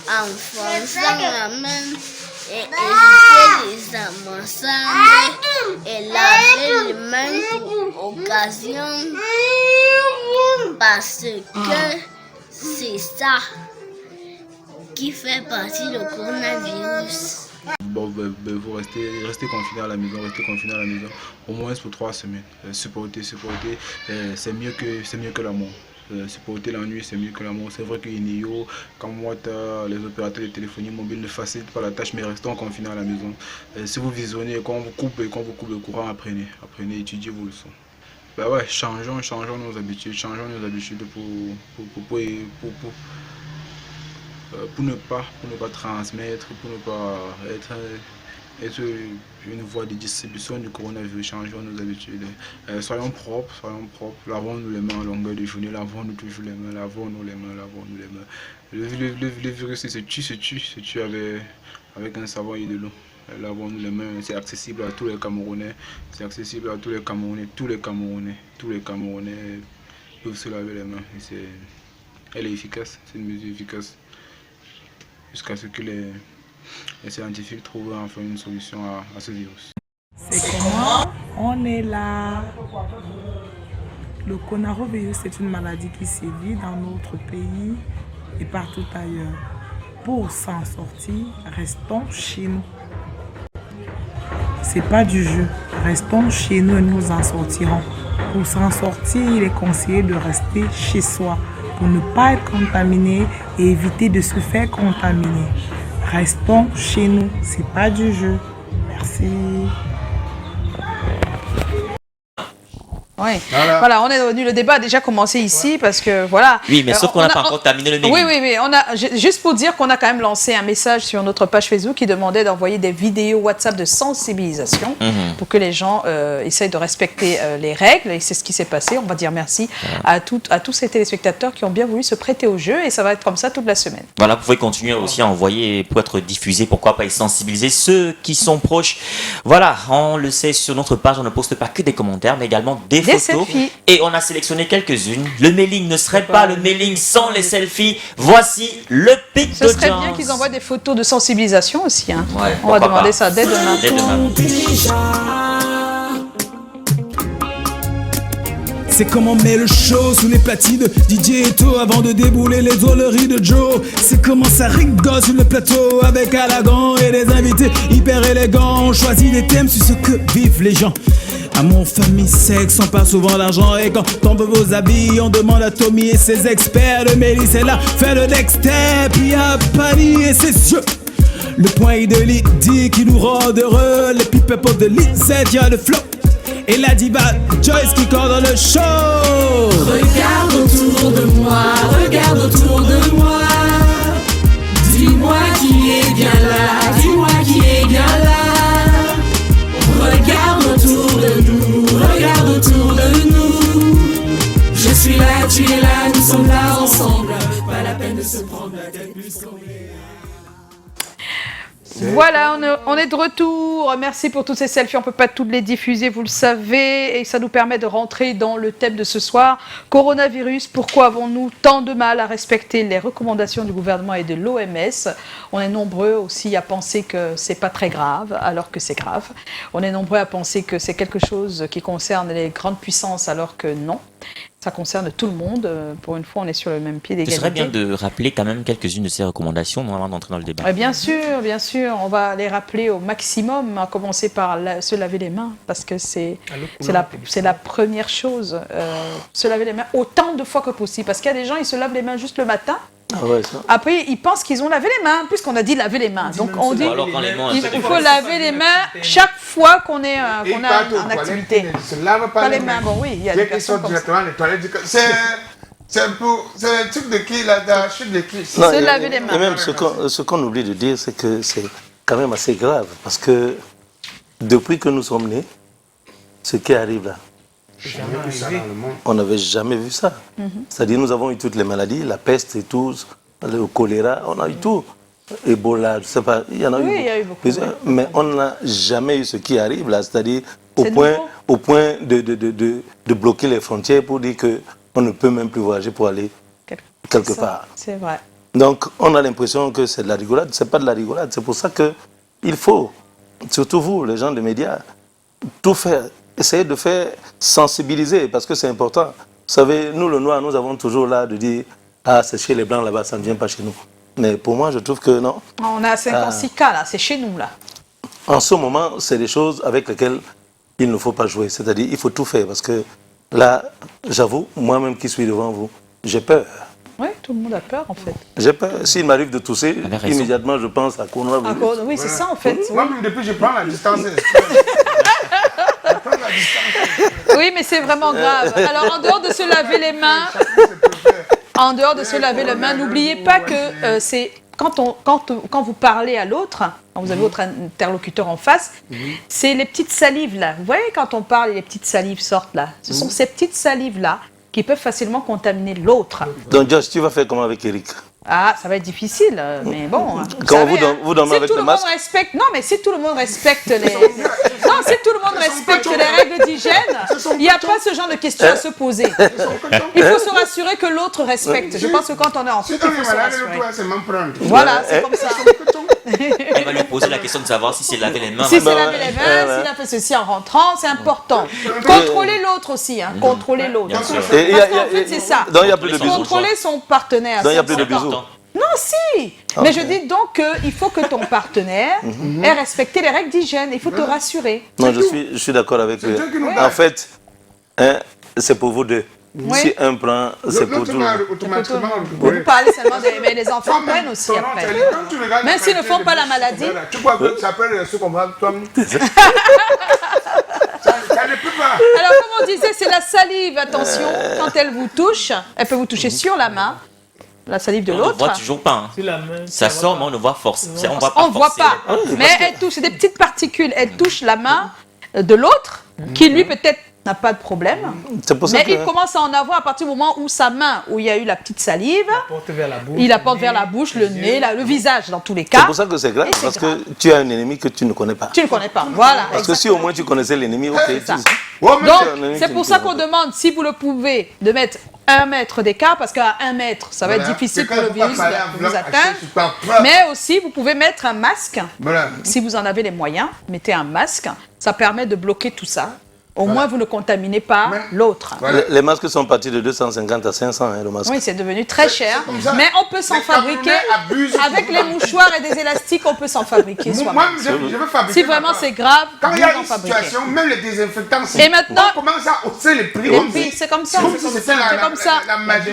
[SPEAKER 11] en forçant la main et éviter les amassades et laver les mains pour occasion parce que c'est ça qui fait partie du coronavirus.
[SPEAKER 10] Bon, vous restez confiné à la maison, au moins pour 3 semaines. Supporter, c'est mieux que la mort. Supporter l'ennui, c'est mieux que la mort. C'est vrai que Inio, comme moi, les opérateurs de téléphonie mobile ne facilitent pas la tâche, mais restons confinés à la maison. Si vous visionnez, quand on vous coupe le courant, apprenez, étudiez vos leçons. Bah ouais, changeons nos habitudes, pour ne pas transmettre, pour ne pas être une voie de distribution du coronavirus. Changeons nos habitudes. Soyons propres, lavons-nous les mains à longueur de journée, lavons-nous toujours les mains, lavons-nous les mains. Le virus se tue avec un savon et de l'eau. Lavons-nous les mains, c'est accessible à tous les Camerounais, tous les Camerounais peuvent se laver les mains. Elle est efficace, c'est une mesure efficace. Jusqu'à ce que les scientifiques trouvent enfin une solution à ce virus.
[SPEAKER 12] C'est comment? On est là. Le coronavirus, c'est une maladie qui sévit dans notre pays et partout ailleurs. Pour s'en sortir, restons chez nous. C'est pas du jeu. Restons chez nous et nous en sortirons. Pour s'en sortir, il est conseillé de rester chez soi pour ne pas être contaminé et éviter de se faire contaminer. Restons chez nous, c'est pas du jeu. Merci.
[SPEAKER 1] Oui, voilà, on est revenu. Le débat a déjà commencé ici parce que voilà.
[SPEAKER 8] Oui, mais sauf qu'on n'a pas encore terminé le mailing.
[SPEAKER 1] Oui, on a juste pour dire qu'on a quand même lancé un message sur notre page Facebook qui demandait d'envoyer des vidéos WhatsApp de sensibilisation pour que les gens essayent de respecter les règles et c'est ce qui s'est passé. On va dire merci à tous ces téléspectateurs qui ont bien voulu se prêter au jeu et ça va être comme ça toute la semaine.
[SPEAKER 8] Voilà, vous pouvez continuer aussi à envoyer pour être diffusé, pourquoi pas, et sensibiliser ceux qui sont proches. Voilà, on le sait, sur notre page, on ne poste pas que des commentaires, mais également des photos.
[SPEAKER 1] Selfies.
[SPEAKER 8] Et on a sélectionné quelques-unes. Le mailing ne serait pas le mailing sans les selfies. Voici le pic
[SPEAKER 1] Ce serait bien qu'ils envoient des photos de sensibilisation aussi. Hein.
[SPEAKER 8] Ouais,
[SPEAKER 1] on va demander ça dès demain.
[SPEAKER 7] C'est comme on met le show sous les platines DJ Eto avant de débouler les drôleries de Joe. C'est comment ça rigole sur le plateau avec Alagan et des invités hyper élégants. On choisit des thèmes sur ce que vivent les gens. Amour, famille, sexe, on parle souvent d'argent. Et quand on veut vos habits, on demande à Tommy et ses experts. Le Mélis est là, fait le next step. Il y a Paris et ses yeux. Le point de Lydie qui nous rend heureux. Les people de Lisette, y'a le flow. Et la diva Joyce qui coordonne le show.
[SPEAKER 13] Regarde autour de moi, regarde autour de moi. Dis-moi qui est bien là, dis-moi qui est bien là. Regarde autour de nous, regarde autour de nous. Je suis là, tu es là, nous sommes là ensemble. Pas la peine de se prendre la tête plus qu'on est.
[SPEAKER 1] Voilà, on est de retour. Merci pour tous ces selfies. On ne peut pas toutes les diffuser, vous le savez. Et ça nous permet de rentrer dans le thème de ce soir. Coronavirus, pourquoi avons-nous tant de mal à respecter les recommandations du gouvernement et de l'OMS? On est nombreux aussi à penser que ce n'est pas très grave, alors que c'est grave. On est nombreux à penser que c'est quelque chose qui concerne les grandes puissances, alors que non. Ça concerne tout le monde. Pour une fois, on est sur le même pied d'égalité.
[SPEAKER 8] Ce serait bien de rappeler quand même quelques-unes de ces recommandations avant d'entrer dans le débat.
[SPEAKER 1] Bien sûr, bien sûr. On va les rappeler au maximum, à commencer par se laver les mains, parce que c'est la première chose. Se laver les mains autant de fois que possible. Parce qu'il y a des gens, ils se lavent les mains juste le matin.
[SPEAKER 9] Ah ouais, ça.
[SPEAKER 1] Après, ils pensent qu'ils ont lavé les mains, puisqu'on a dit laver les mains. Donc, on dit il faut laver les mains chaque fois qu'on est en activité. Pas les mains, bon oui, il y a des personnes comme ça.
[SPEAKER 3] C'est un truc de qui, là, de la chute de qui?
[SPEAKER 1] C'est laver les mains.
[SPEAKER 9] Et même ce qu'on oublie de dire, c'est que c'est quand même assez grave, parce que depuis que nous sommes nés, ce qui arrive là, on n'avait jamais vu ça. C'est-à-dire nous avons eu toutes les maladies, la peste et tout, le choléra, on a eu tout. Ebola, je ne sais pas, il y en a eu.
[SPEAKER 1] Il y a eu beaucoup.
[SPEAKER 9] Mais on n'a jamais eu ce qui arrive là, c'est-à-dire au point de bloquer les frontières pour dire qu'on ne peut même plus voyager pour aller quelque part.
[SPEAKER 1] C'est vrai.
[SPEAKER 9] Donc on a l'impression que c'est de la rigolade, ce n'est pas de la rigolade. C'est pour ça qu'il faut, surtout vous, les gens des médias, tout faire. Essayer de faire sensibiliser, parce que c'est important. Vous savez, nous, le noir, nous avons toujours là de dire « Ah, c'est chez les blancs là-bas, ça ne vient pas chez nous ». Mais pour moi, je trouve que non.
[SPEAKER 1] On a 56 cas là, c'est chez nous là.
[SPEAKER 9] En ce moment, c'est des choses avec lesquelles il ne faut pas jouer. C'est-à-dire, il faut tout faire, parce que là, j'avoue, moi-même qui suis devant vous, j'ai peur.
[SPEAKER 1] Oui, tout le monde a peur en fait.
[SPEAKER 9] J'ai peur. S'il m'arrive de tousser, immédiatement, je pense à coronavirus.
[SPEAKER 1] Oui, c'est ça en fait.
[SPEAKER 3] Moi-même, depuis, je prends la distance.
[SPEAKER 1] Oui, mais c'est vraiment grave. Alors, en dehors de se laver les mains, n'oubliez pas que c'est quand vous parlez à l'autre, quand vous avez votre interlocuteur en face, c'est les petites salives là. Vous voyez, quand on parle, les petites salives sortent là. Ce sont ces petites salives là qui peuvent facilement contaminer l'autre.
[SPEAKER 9] Donc, Josh, tu vas faire comment avec Eric?
[SPEAKER 1] Ah, ça va être difficile, mais bon.
[SPEAKER 9] Quand vous dormez avec le masque?
[SPEAKER 1] Non, mais si tout le monde respecte les règles d'hygiène, il n'y a pas ce genre de questions à se poser. Il faut se rassurer que l'autre respecte. Je pense que quand on est en couple, il faut se rassurer. Voilà, c'est comme ça.
[SPEAKER 8] Elle va lui poser la question de savoir si c'est laver les mains.
[SPEAKER 1] Si c'est laver les mains, s'il a fait ceci en rentrant, c'est important. Contrôler l'autre aussi, contrôler l'autre. Parce qu'en fait, c'est ça. Contrôler son partenaire.
[SPEAKER 9] Donc il n'y a plus de bisous.
[SPEAKER 1] Non, si. Mais je dis donc qu'il faut que ton partenaire ait respecté les règles d'hygiène. Il faut te rassurer.
[SPEAKER 9] Non, je suis d'accord avec lui. En fait, c'est pour vous deux. Si un prend, c'est pour tout le monde.
[SPEAKER 1] Vous parlez seulement mais les enfants prennent aussi après. Même s'ils ne font pas la maladie.
[SPEAKER 3] Tu crois que ça peut se comprendre toi-même?
[SPEAKER 1] Alors, comme on disait, c'est la salive. Attention, quand elle vous touche, elle peut vous toucher sur la main. La salive de l'autre.
[SPEAKER 8] On ne voit toujours pas. Ça sort, mais on ne voit force.
[SPEAKER 1] On ne voit pas. Mais elle touche, c'est des petites particules. Elle touche la main de l'autre, qui lui peut-être n'a pas de problème. Mais il commence à en avoir à partir du moment où sa main, où il y a eu la petite salive, il apporte vers la bouche, le nez, le visage dans tous les cas.
[SPEAKER 9] C'est pour ça que c'est grave, parce que tu as un ennemi que tu ne connais pas.
[SPEAKER 1] Tu ne connais pas, voilà.
[SPEAKER 9] Parce que si au moins tu connaissais l'ennemi, ok.
[SPEAKER 1] Donc, c'est pour ça qu'on demande, si vous le pouvez, de mettre 1 mètre d'écart, parce qu'à 1 mètre, ça va être difficile pour le virus de vous atteindre. Mais aussi, vous pouvez mettre un masque. Si vous en avez les moyens, mettez un masque. Ça permet de bloquer tout ça. Au moins, vous ne contaminez pas l'autre.
[SPEAKER 9] Les masques sont partis de 250 à 500, le masque.
[SPEAKER 1] Oui, c'est devenu très cher. Mais on peut s'en fabriquer. Avec les mouchoirs et des élastiques, on peut s'en fabriquer soi-même.
[SPEAKER 3] Moi, je veux fabriquer.
[SPEAKER 1] Si vraiment c'est grave,
[SPEAKER 3] quand il y a une situation, même les désinfectants,
[SPEAKER 1] et maintenant,
[SPEAKER 3] on commence à hausser les prix.
[SPEAKER 1] C'est comme ça.
[SPEAKER 3] C'est comme ça. La magie.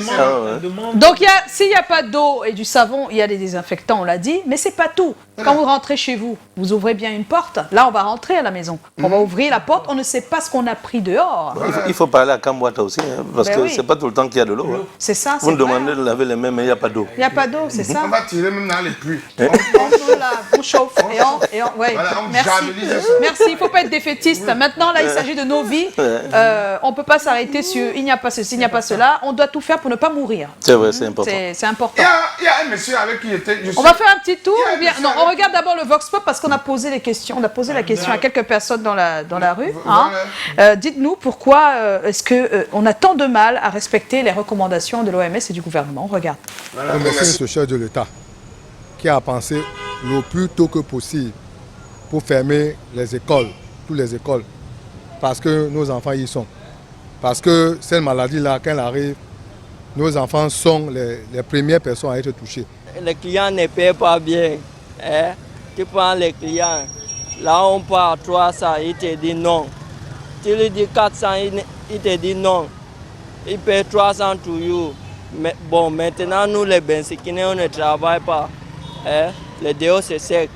[SPEAKER 1] Donc, s'il n'y a pas d'eau et du savon, il y a des désinfectants, on l'a dit, mais c'est pas tout. Quand vous rentrez chez vous, vous ouvrez bien une porte. Là, on va rentrer à la maison. On va ouvrir la porte, on ne sait pas ce qu'on a pris dehors.
[SPEAKER 9] Il faut parler à Kambouata aussi, parce que c'est pas tout le temps qu'il y a de l'eau.
[SPEAKER 1] C'est ça.
[SPEAKER 9] Vous nous demandez de laver les mains, mais il n'y a pas d'eau.
[SPEAKER 1] Il n'y a pas d'eau, c'est ça.
[SPEAKER 3] On va tirer même dans les pluies.
[SPEAKER 1] On chauffe et on merci. Merci, il ne faut pas être défaitiste. Maintenant, là, il s'agit de nos vies. On ne peut pas s'arrêter sur il n'y a pas ceci, il n'y a pas cela. On doit tout faire pour ne pas mourir.
[SPEAKER 9] C'est vrai, c'est important.
[SPEAKER 1] C'est important.
[SPEAKER 3] Il y a un monsieur avec qui j'étais.
[SPEAKER 1] On va faire un petit tour. Non, on regarde d'abord le Vox Pop parce qu'on a posé les questions. On a posé la question à quelques personnes dans la rue. Dites-nous pourquoi est-ce qu'on a tant de mal à respecter les recommandations de l'OMS et du gouvernement. On regarde.
[SPEAKER 14] Remercie ce chef de l'État qui a pensé le plus tôt que possible pour fermer les écoles, toutes les écoles, parce que nos enfants y sont. Parce que cette maladie-là, quand elle arrive, nos enfants sont les premières personnes à être touchées.
[SPEAKER 15] Les clients ne paient pas bien. Hein? Tu prends les clients, là on part à 300, il te dit non. Tu lui dis 400, il te dit non. Il paie 300 to you. Mais bon, maintenant nous les Bensikinais, on ne travaille pas. Hein? Le déo c'est sec.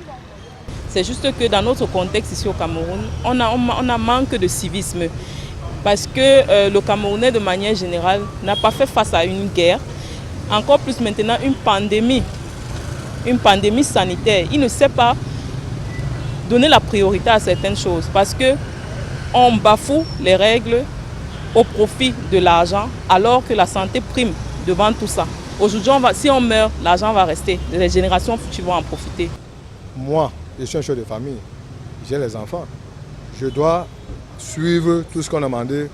[SPEAKER 16] C'est juste que dans notre contexte ici au Cameroun, on a manque de civisme. Parce que le Camerounais, de manière générale, n'a pas fait face à une guerre. Encore plus maintenant, une pandémie sanitaire. Il ne sait pas donner la priorité à certaines choses. Parce qu'on bafoue les règles au profit de l'argent, alors que la santé prime devant tout ça. Aujourd'hui, si on meurt, l'argent va rester. Les générations futures vont en profiter.
[SPEAKER 14] Moi, je suis un chef de famille, j'ai les enfants. Je dois suivre tout ce qu'on a demandé,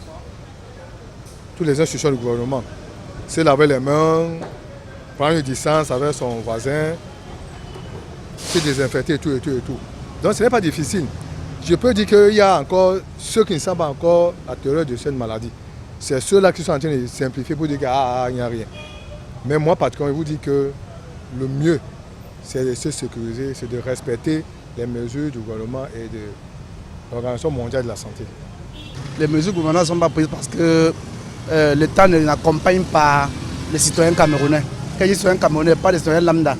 [SPEAKER 14] toutes les institutions du gouvernement. Se laver les mains, prendre une distance avec son voisin, se désinfecter et tout. Donc ce n'est pas difficile. Je peux dire qu'il y a encore ceux qui ne savent pas encore la terreur de cette maladie. C'est ceux-là qui sont en train de simplifier pour dire qu'il n'y a rien. Mais moi, particulièrement, je vous dis que le mieux, c'est de se sécuriser, c'est de respecter les mesures du gouvernement et de l'Organisation mondiale de la santé.
[SPEAKER 17] Les mesures gouvernementales ne sont pas prises parce que l'État n'accompagne pas les citoyens camerounais. Quand je dis citoyens camerounais, pas les citoyens lambda.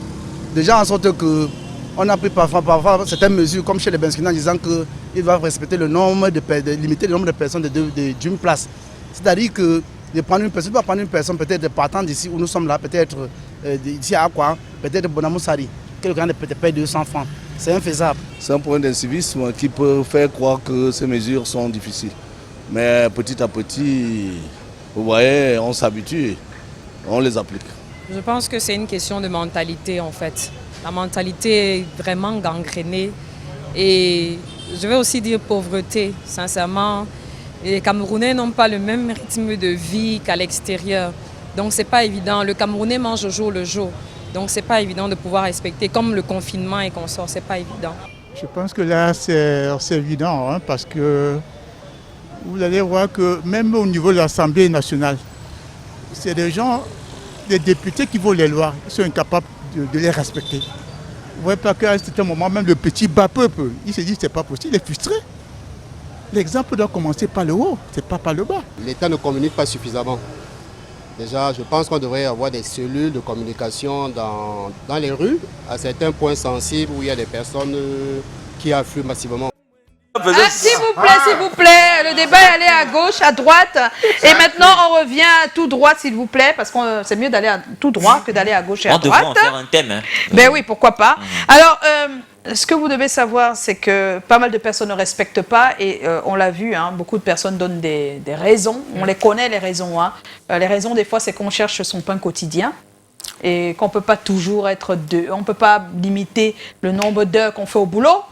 [SPEAKER 17] Déjà en sorte qu'on a pris parfois certaines mesures, comme chez les Benskina, en disant qu'ils doivent respecter le nombre limiter le nombre de personnes d'une place. C'est-à-dire que de prendre une personne, pas prendre une personne peut-être partant d'ici où nous sommes là, peut-être d'ici à quoi, peut-être Bonamoussari, quelqu'un de peut-être payer 200 francs. C'est infaisable.
[SPEAKER 18] C'est un point d'incivisme qui peut faire croire que ces mesures sont difficiles. Mais petit à petit, vous voyez, on s'habitue, on les applique.
[SPEAKER 19] Je pense que c'est une question de mentalité en fait. La mentalité est vraiment gangrénée et je vais aussi dire pauvreté, sincèrement. Les Camerounais n'ont pas le même rythme de vie qu'à l'extérieur. Donc c'est pas évident. Le Camerounais mange au jour le jour. Donc c'est pas évident de pouvoir respecter, comme le confinement et qu'on sort, c'est pas évident.
[SPEAKER 20] Je pense que là c'est évident hein, parce que vous allez voir que même au niveau de l'Assemblée nationale, c'est des gens, des députés qui votent les lois, ils sont incapables de les respecter. Vous voyez pas qu'à un certain moment, même le petit bas peuple, il se dit que c'est pas possible, il est frustré. L'exemple doit commencer par le haut, c'est pas par le bas.
[SPEAKER 21] L'État ne communique pas suffisamment. Déjà, je pense qu'on devrait avoir des cellules de communication dans les rues, à certains points sensibles où il y a des personnes qui affluent massivement.
[SPEAKER 1] Ah, s'il vous plaît, le débat est allé à gauche, à droite, et maintenant on revient à tout droit, s'il vous plaît, parce que c'est mieux d'aller à tout droit que d'aller à gauche et à droite.
[SPEAKER 8] On devrait en faire un thème. Hein.
[SPEAKER 1] Ben oui, pourquoi pas. Alors, ce que vous devez savoir, c'est que pas mal de personnes ne respectent pas, et on l'a vu, hein, beaucoup de personnes donnent des raisons, on les connaît les raisons. Hein. Les raisons, des fois, c'est qu'on cherche son pain quotidien, et qu'on ne peut pas toujours être deux, on ne peut pas limiter le nombre d'heures qu'on fait au boulot.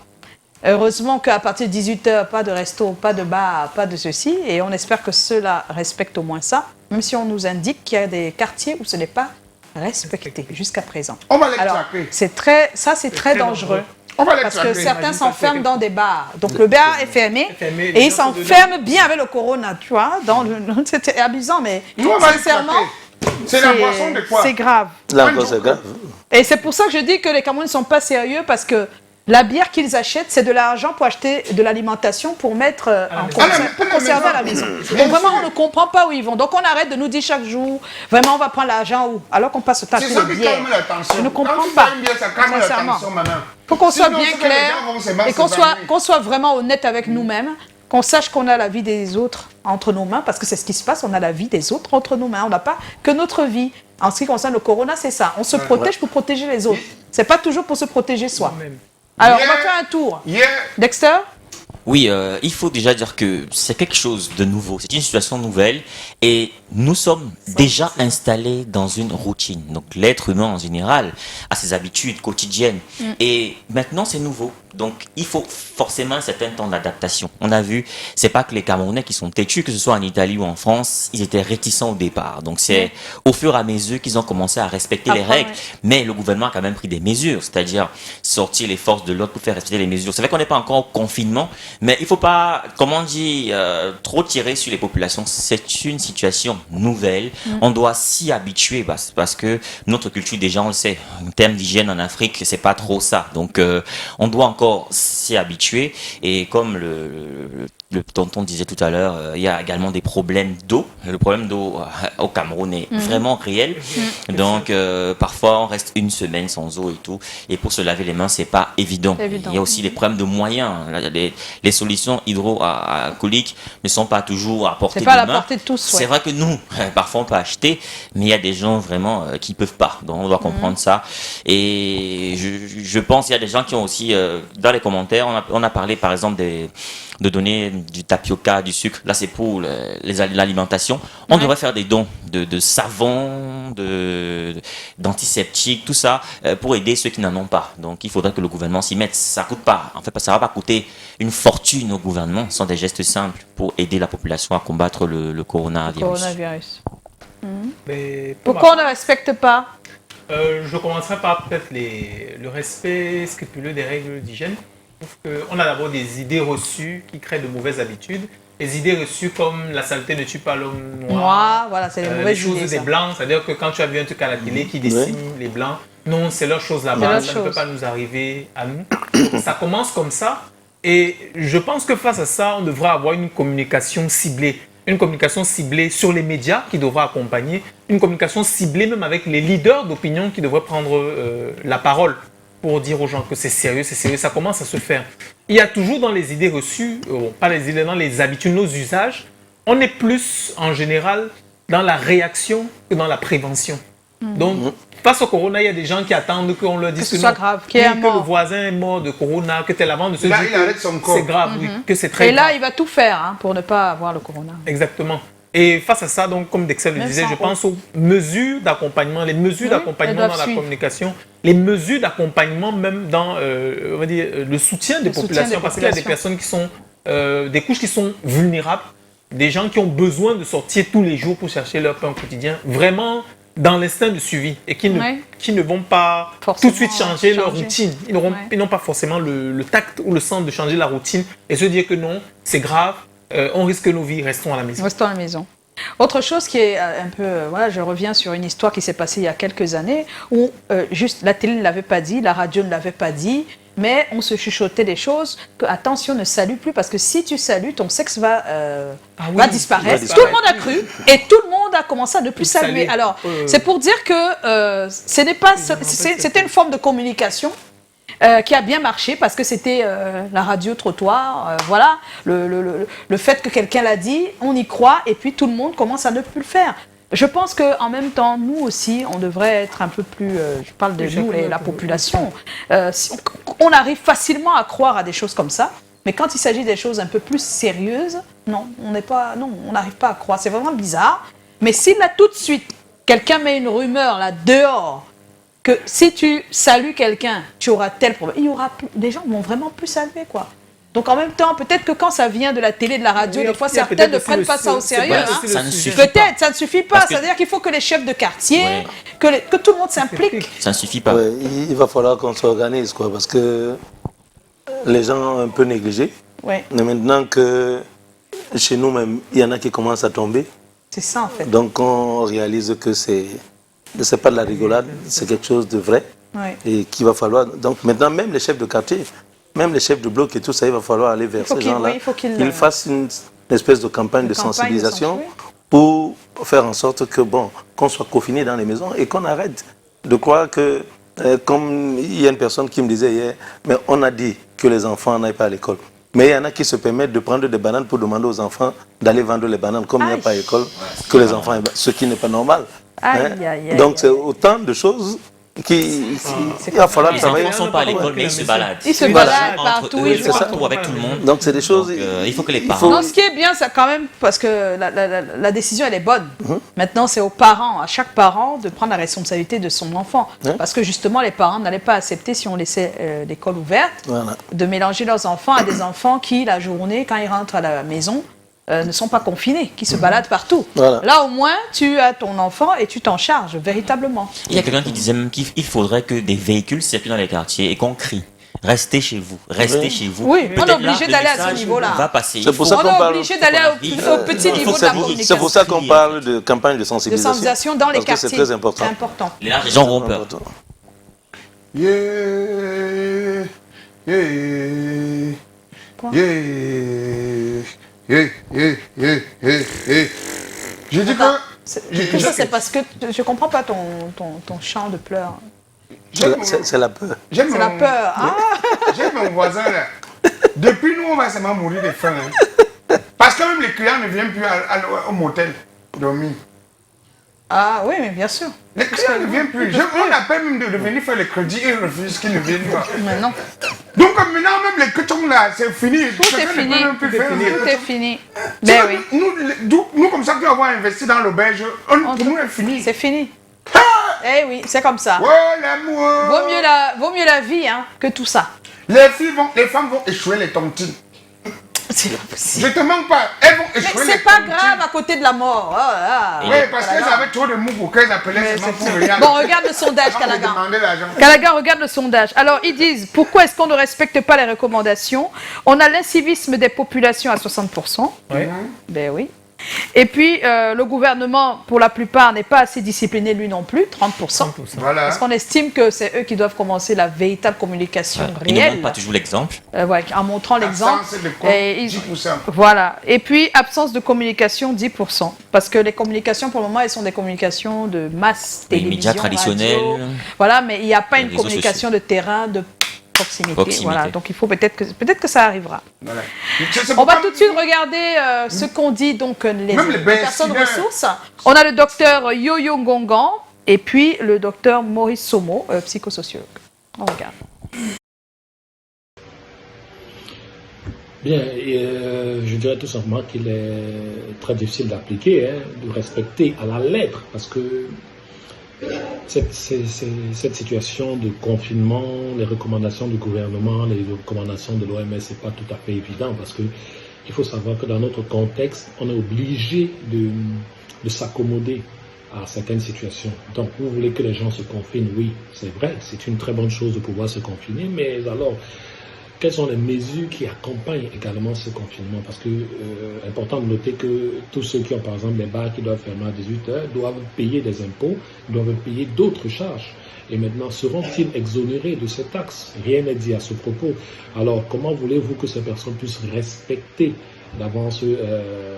[SPEAKER 1] Heureusement qu'à partir de 18h, pas de resto, pas de bar, pas de ceci. Et on espère que ceux-là respectent au moins ça, même si on nous indique qu'il y a des quartiers où ce n'est pas respecté jusqu'à présent.
[SPEAKER 3] On va les
[SPEAKER 1] traquer. C'est très dangereux.
[SPEAKER 3] On va les
[SPEAKER 1] parce
[SPEAKER 3] traquer.
[SPEAKER 1] que certains s'enferment dans des bars. Donc le bar est fermé et ils s'enferment bien avec le corona, tu vois. C'était amusant, mais sincèrement,
[SPEAKER 3] c'est la boisson de quoi?
[SPEAKER 1] C'est grave.
[SPEAKER 9] La boisson, c'est grave.
[SPEAKER 1] Et c'est pour ça que je dis que les Camerounais ne sont pas sérieux, parce que la bière qu'ils achètent, c'est de l'argent pour acheter de l'alimentation pour mettre pour conserver à la maison. Donc vraiment, on ne comprend pas où ils vont. Donc on arrête de nous dire chaque jour, vraiment, on va prendre l'argent où, alors qu'on passe au acheter des bières. Je ne comprends pas. Sincèrement. Il faut qu'on soit bien clair et qu'on soit vraiment honnête avec nous-mêmes, qu'on sache qu'on a la vie des autres entre nos mains, parce que c'est ce qui se passe, on a la vie des autres entre nos mains. On n'a pas que notre vie. En ce qui concerne le corona, c'est ça. On se protège pour protéger les autres. C'est pas toujours pour se protéger soi. Alors, on va faire un tour. Dexter?
[SPEAKER 8] Oui, il faut déjà dire que c'est quelque chose de nouveau. C'est une situation nouvelle et nous sommes déjà installés dans une routine. Donc, l'être humain en général a ses habitudes quotidiennes. Et maintenant, c'est nouveau. Donc, il faut forcément un certain temps d'adaptation. On a vu, c'est pas que les Camerounais qui sont têtus, que ce soit en Italie ou en France, ils étaient réticents au départ. Donc, c'est au fur et à mesure qu'ils ont commencé à respecter les règles. Mais le gouvernement a quand même pris des mesures, c'est-à-dire sortir les forces de l'ordre pour faire respecter les mesures. C'est vrai qu'on n'est pas encore au confinement, mais il faut pas, comment dire, trop tirer sur les populations. C'est une situation nouvelle. On doit s'y habituer parce que notre culture, déjà, on le sait, en termes d'hygiène en Afrique, c'est pas trop ça. Donc, on doit encore s'y habituer. Et comme le tonton disait tout à l'heure, il y a également des problèmes d'eau. Le problème d'eau au Cameroun est vraiment réel. Donc, parfois, on reste une semaine sans eau et tout. Et pour se laver les mains, c'est pas évident. Il y a aussi des problèmes de moyens. Les solutions hydroalcooliques ne sont pas toujours à portée de main.
[SPEAKER 1] C'est pas à la portée de tous.
[SPEAKER 8] C'est vrai que nous, parfois, on peut acheter, mais il y a des gens vraiment qui peuvent pas. Donc, on doit comprendre ça. Et je pense qu'il y a des gens qui ont aussi, dans les commentaires, on a parlé, par exemple, de donner du tapioca, du sucre. Là, c'est pour l'alimentation. On devrait faire des dons de savon, d'antiseptiques, tout ça, pour aider ceux qui n'en ont pas. Donc, il faudrait que le gouvernement s'y mette. Ça coûte pas. En fait, ça va pas coûter une fortune au gouvernement. Ce sont des gestes simples pour aider la population à combattre le coronavirus.
[SPEAKER 4] Mais
[SPEAKER 1] pourquoi on ne respecte pas?
[SPEAKER 4] Je commencerai par peut-être le respect scrupuleux des règles d'hygiène. On a d'abord des idées reçues qui créent de mauvaises habitudes. Les idées reçues comme la saleté ne tue pas l'homme noir.
[SPEAKER 1] Voilà, c'est les mauvaises
[SPEAKER 4] choses
[SPEAKER 1] idées,
[SPEAKER 4] des
[SPEAKER 1] ça.
[SPEAKER 4] blancs, c'est-à-dire que quand tu as vu un truc à la télé qui dessine les blancs, non, c'est leur chose là-bas, ça ne peut pas nous arriver à nous. Donc, ça commence comme ça. Et je pense que face à ça, on devrait avoir une communication ciblée. Une communication ciblée sur les médias qui devra accompagner, une communication ciblée même avec les leaders d'opinion qui devraient prendre la parole pour dire aux gens que c'est sérieux, ça commence à se faire. Il y a toujours dans les idées reçues, pas les idées, dans les habitudes, nos usages, on est plus en général dans la réaction que dans la prévention. Donc, face au corona, il y a des gens qui attendent qu'on leur dise que,
[SPEAKER 1] soit grave, que
[SPEAKER 4] le voisin est mort de corona, que tel avant de se dire que c'est grave, oui, que c'est très grave.
[SPEAKER 1] Et là, il va tout faire pour ne pas avoir le corona.
[SPEAKER 4] Exactement. Et face à ça, donc, comme Dexel le disait, je pense aux mesures d'accompagnement, les mesures d'accompagnement dans la communication, les mesures d'accompagnement même dans on va dire, le soutien des populations, parce qu'il y a des personnes qui sont, des couches qui sont vulnérables, des gens qui ont besoin de sortir tous les jours pour chercher leur pain quotidien, vraiment dans l'instinct de suivi et qui ne vont pas tout de suite changer leur routine. Ils n'ont pas forcément le tact ou le sens de changer la routine et se dire que non, c'est grave, on risque nos vies, restons à la maison.
[SPEAKER 1] Restons à la maison. Autre chose qui est un peu... voilà, je reviens sur une histoire qui s'est passée il y a quelques années où juste la télé ne l'avait pas dit, la radio ne l'avait pas dit, mais on se chuchotait des choses que, attention, ne salue plus parce que si tu salues, ton sexe va disparaître. Tout le monde a cru et tout le monde a commencé à ne plus saluer. Alors, c'est pour dire que c'était une forme de communication qui a bien marché parce que c'était la radio trottoir, voilà, le fait que quelqu'un l'a dit, on y croit et puis tout le monde commence à ne plus le faire. Je pense qu'en même temps, nous aussi, on devrait être un peu plus, je parle de nous, la population, on arrive facilement à croire à des choses comme ça, mais quand il s'agit des choses un peu plus sérieuses, non, on n'arrive pas à croire, c'est vraiment bizarre, mais si là tout de suite, quelqu'un met une rumeur là dehors, que si tu salues quelqu'un, tu auras tel problème. Les gens vont vraiment plus saluer, quoi. Donc en même temps, peut-être que quand ça vient de la télé, de la radio, des fois certains ne prennent pas ça au sérieux. Peut-être, ça ne suffit pas. C'est-à-dire qu'il faut que les chefs de quartier, que tout le monde s'implique.
[SPEAKER 8] Ça ne suffit pas.
[SPEAKER 9] Il va falloir qu'on s'organise, quoi, parce que les gens ont un peu négligé. Mais maintenant que chez nous-mêmes, il y en a qui commencent à tomber.
[SPEAKER 1] C'est ça, en fait.
[SPEAKER 9] Donc on réalise que c'est pas de la rigolade, c'est quelque chose de vrai et qu'il va falloir. Donc maintenant, même les chefs de quartier, même les chefs de bloc et tout ça, il va falloir aller vers ces gens-là. Qu'ils fassent une espèce de campagne de sensibilisation pour faire en sorte que qu'on soit confinés dans les maisons et qu'on arrête de croire que, comme il y a une personne qui me disait hier, mais on a dit que les enfants n'aillent pas à l'école. Mais il y en a qui se permettent de prendre des bananes pour demander aux enfants d'aller vendre les bananes comme il n'y a pas à l'école, que les enfants, ce qui n'est pas normal. Donc c'est autant de choses il va falloir travailler.
[SPEAKER 8] Les enfants ne sont pas à l'école, mais ils se baladent.
[SPEAKER 1] Ils se baladent partout,
[SPEAKER 8] ils jouent partout avec tout le monde.
[SPEAKER 9] Donc c'est des choses.
[SPEAKER 8] Il faut que les parents.
[SPEAKER 1] Non, ce qui est bien, c'est quand même parce que la décision elle est bonne. Maintenant, c'est aux parents, à chaque parent, de prendre la responsabilité de son enfant, parce que justement, les parents n'allaient pas accepter si on laissait l'école ouverte, de mélanger leurs enfants à des enfants qui, la journée, quand ils rentrent à la maison, ne sont pas confinés, qui se baladent partout. Là, au moins, tu as ton enfant et tu t'en charges véritablement.
[SPEAKER 8] Il y a quelqu'un qui disait même qu'il faudrait que des véhicules circulent dans les quartiers et qu'on crie. Restez chez vous, restez chez vous.
[SPEAKER 1] Oui, on est obligé d'aller à ce niveau-là.
[SPEAKER 8] C'est
[SPEAKER 1] pour ça qu'on parle. On est obligé d'aller au petit niveau de la communication.
[SPEAKER 9] C'est pour ça qu'on parle de campagne de sensibilisation.
[SPEAKER 1] De sensibilisation dans les quartiers.
[SPEAKER 9] C'est très important.
[SPEAKER 1] C'est important.
[SPEAKER 8] Les gens auront peur.
[SPEAKER 3] Yeah, yeah,
[SPEAKER 1] quoi?
[SPEAKER 3] Je dis
[SPEAKER 1] que ça, c'est parce que je comprends pas ton chant de pleurs.
[SPEAKER 9] C'est la peur.
[SPEAKER 1] C'est la peur. Ah.
[SPEAKER 3] J'aime mon voisin là. Depuis nous, on va seulement mourir de faim. Parce que même les clients ne viennent plus au motel dormir.
[SPEAKER 1] Ah oui, mais bien sûr.
[SPEAKER 3] Les clients ne viennent plus. On appelle même de venir faire le crédit et ils refusent qu'ils ne viennent pas.
[SPEAKER 1] Mais non.
[SPEAKER 3] Donc maintenant, même les cutons là, c'est fini.
[SPEAKER 1] Tout est fini. Tout est fini.
[SPEAKER 3] Ben oui. Nous, comme ça, qui avons investi dans l'auberge, pour nous, c'est fini.
[SPEAKER 1] C'est fini. Eh oui, c'est comme ça.
[SPEAKER 3] Oh, l'amour.
[SPEAKER 1] Vaut mieux la vie que tout ça.
[SPEAKER 3] Les femmes vont échouer les tontines. Je te manque pas. Elles vont échouer.
[SPEAKER 1] Mais c'est pas grave à côté de la mort.
[SPEAKER 3] Oui, parce qu'elles avaient trop de mou pour qu'elles appelaient seulement pour rien.
[SPEAKER 1] Bon, regarde le sondage, Calaga. Calaga, regarde le sondage. Alors, ils disent, pourquoi est-ce qu'on ne respecte pas les recommandations? On a l'incivisme des populations à 60%.
[SPEAKER 4] Oui.
[SPEAKER 1] Ben oui. Et puis, le gouvernement, pour la plupart, n'est pas assez discipliné, lui non plus, 30%.
[SPEAKER 3] Voilà.
[SPEAKER 1] Parce qu'on estime que c'est eux qui doivent commencer la véritable communication réelle.
[SPEAKER 8] Ils ne montrent pas toujours l'exemple.
[SPEAKER 1] En montrant l'exemple.
[SPEAKER 3] Et 10%.
[SPEAKER 1] Voilà. Et puis, absence de communication, 10%. Parce que les communications, pour le moment, elles sont des communications de masse, télévision,
[SPEAKER 8] les médias traditionnels.
[SPEAKER 1] radio. Voilà, mais il n'y a pas une communication de terrain, de proximité. Voilà, donc il faut peut-être que ça arrivera.
[SPEAKER 3] Voilà.
[SPEAKER 1] On va tout de suite regarder ce qu'ont dit donc les personnes ressources. On a le docteur Yo-Yo Ngongan et puis le docteur Maurice Somo, psychosociologue. On regarde.
[SPEAKER 5] Bien, je dirais tout simplement qu'il est très difficile d'appliquer, de respecter à la lettre, parce que cette situation de confinement, les recommandations du gouvernement, les recommandations de l'OMS, c'est pas tout à fait évident parce que il faut savoir que dans notre contexte, on est obligé de s'accommoder à certaines situations. Donc, vous voulez que les gens se confinent, oui, c'est vrai, c'est une très bonne chose de pouvoir se confiner, mais alors, quelles sont les mesures qui accompagnent également ce confinement? Parce que important de noter que tous ceux qui ont par exemple des bars qui doivent fermer à 18h doivent payer des impôts, doivent payer d'autres charges. Et maintenant, seront-ils exonérés de ces taxes? Rien n'est dit à ce propos. Alors, comment voulez-vous que ces personnes puissent respecter d'avance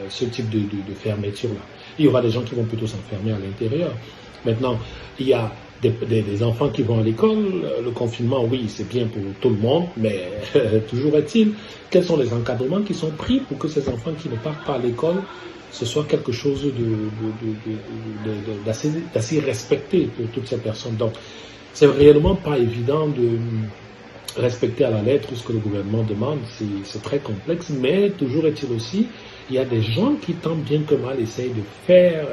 [SPEAKER 5] ce type de fermeture-là? Il y aura des gens qui vont plutôt s'enfermer à l'intérieur. Maintenant, il y a des enfants qui vont à l'école, le confinement, oui, c'est bien pour tout le monde, mais toujours est-il, quels sont les encadrements qui sont pris pour que ces enfants qui ne partent pas à l'école, ce soit quelque chose d'assez respecté pour toutes ces personnes. Donc, c'est réellement pas évident de respecter à la lettre ce que le gouvernement demande, c'est très complexe, mais toujours est-il aussi, il y a des gens qui, tant bien que mal, essayent de faire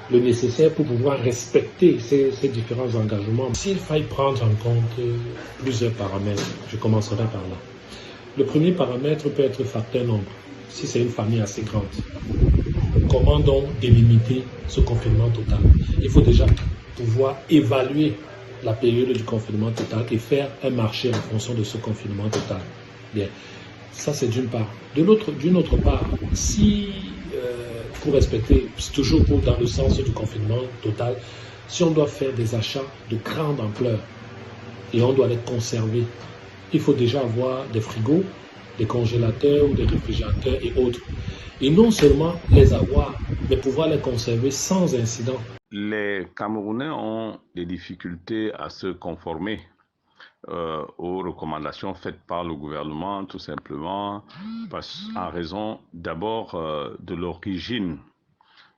[SPEAKER 5] le nécessaire pour pouvoir respecter ces différents engagements. S'il faille prendre en compte plusieurs paramètres, je commencerai par là. Le premier paramètre peut être facteur nombre, si c'est une famille assez grande. Comment donc délimiter ce confinement total? Il faut déjà pouvoir évaluer la période du confinement total et faire un marché en fonction de ce confinement total. Bien, ça c'est d'une part. D'une autre part, si pour respecter, toujours dans le sens du confinement total, si on doit faire des achats de grande ampleur et on doit les conserver, il faut déjà avoir des frigos, des congélateurs ou des réfrigérateurs et autres. Et non seulement les avoir, mais pouvoir les conserver sans incident.
[SPEAKER 22] Les Camerounais ont des difficultés à se conformer aux recommandations faites par le gouvernement, tout simplement en raison d'abord de l'origine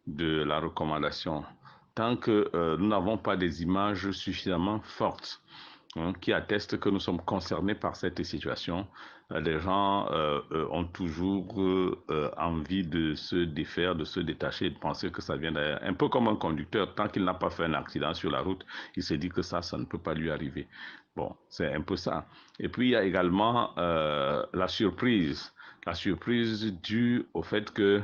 [SPEAKER 22] de la recommandation. tant que nous n'avons pas des images suffisamment fortes qui attestent que nous sommes concernés par cette situation. Les gens ont toujours envie de se défaire, de se détacher, de penser que ça vient d'ailleurs. Un peu comme un conducteur, tant qu'il n'a pas fait un accident sur la route, il se dit que ça ne peut pas lui arriver. Bon, c'est un peu ça. Et puis, il y a également la surprise. La surprise due au fait que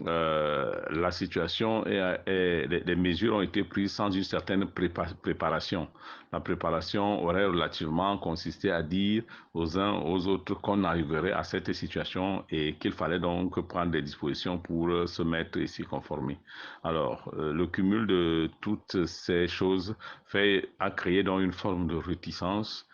[SPEAKER 22] la situation et les mesures ont été prises sans une certaine préparation. La préparation aurait relativement consisté à dire aux uns aux autres qu'on arriverait à cette situation et qu'il fallait donc prendre des dispositions pour se mettre et s'y conformer. Alors, le cumul de toutes ces choses a créé donc une forme de réticence.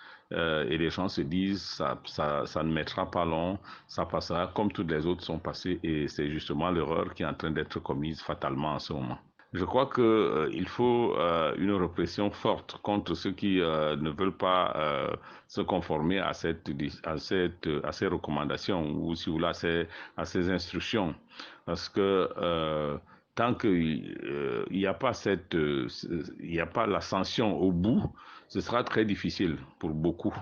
[SPEAKER 22] Et les gens se disent ça ne mettra pas long, ça passera comme toutes les autres sont passées, et c'est justement l'erreur qui est en train d'être commise fatalement en ce moment. Je crois qu'il faut une répression forte contre ceux qui ne veulent pas se conformer à ces recommandations ou si vous voulez à ces instructions, parce que tant qu'il n'y a pas la sanction au bout, ce sera très difficile pour beaucoup.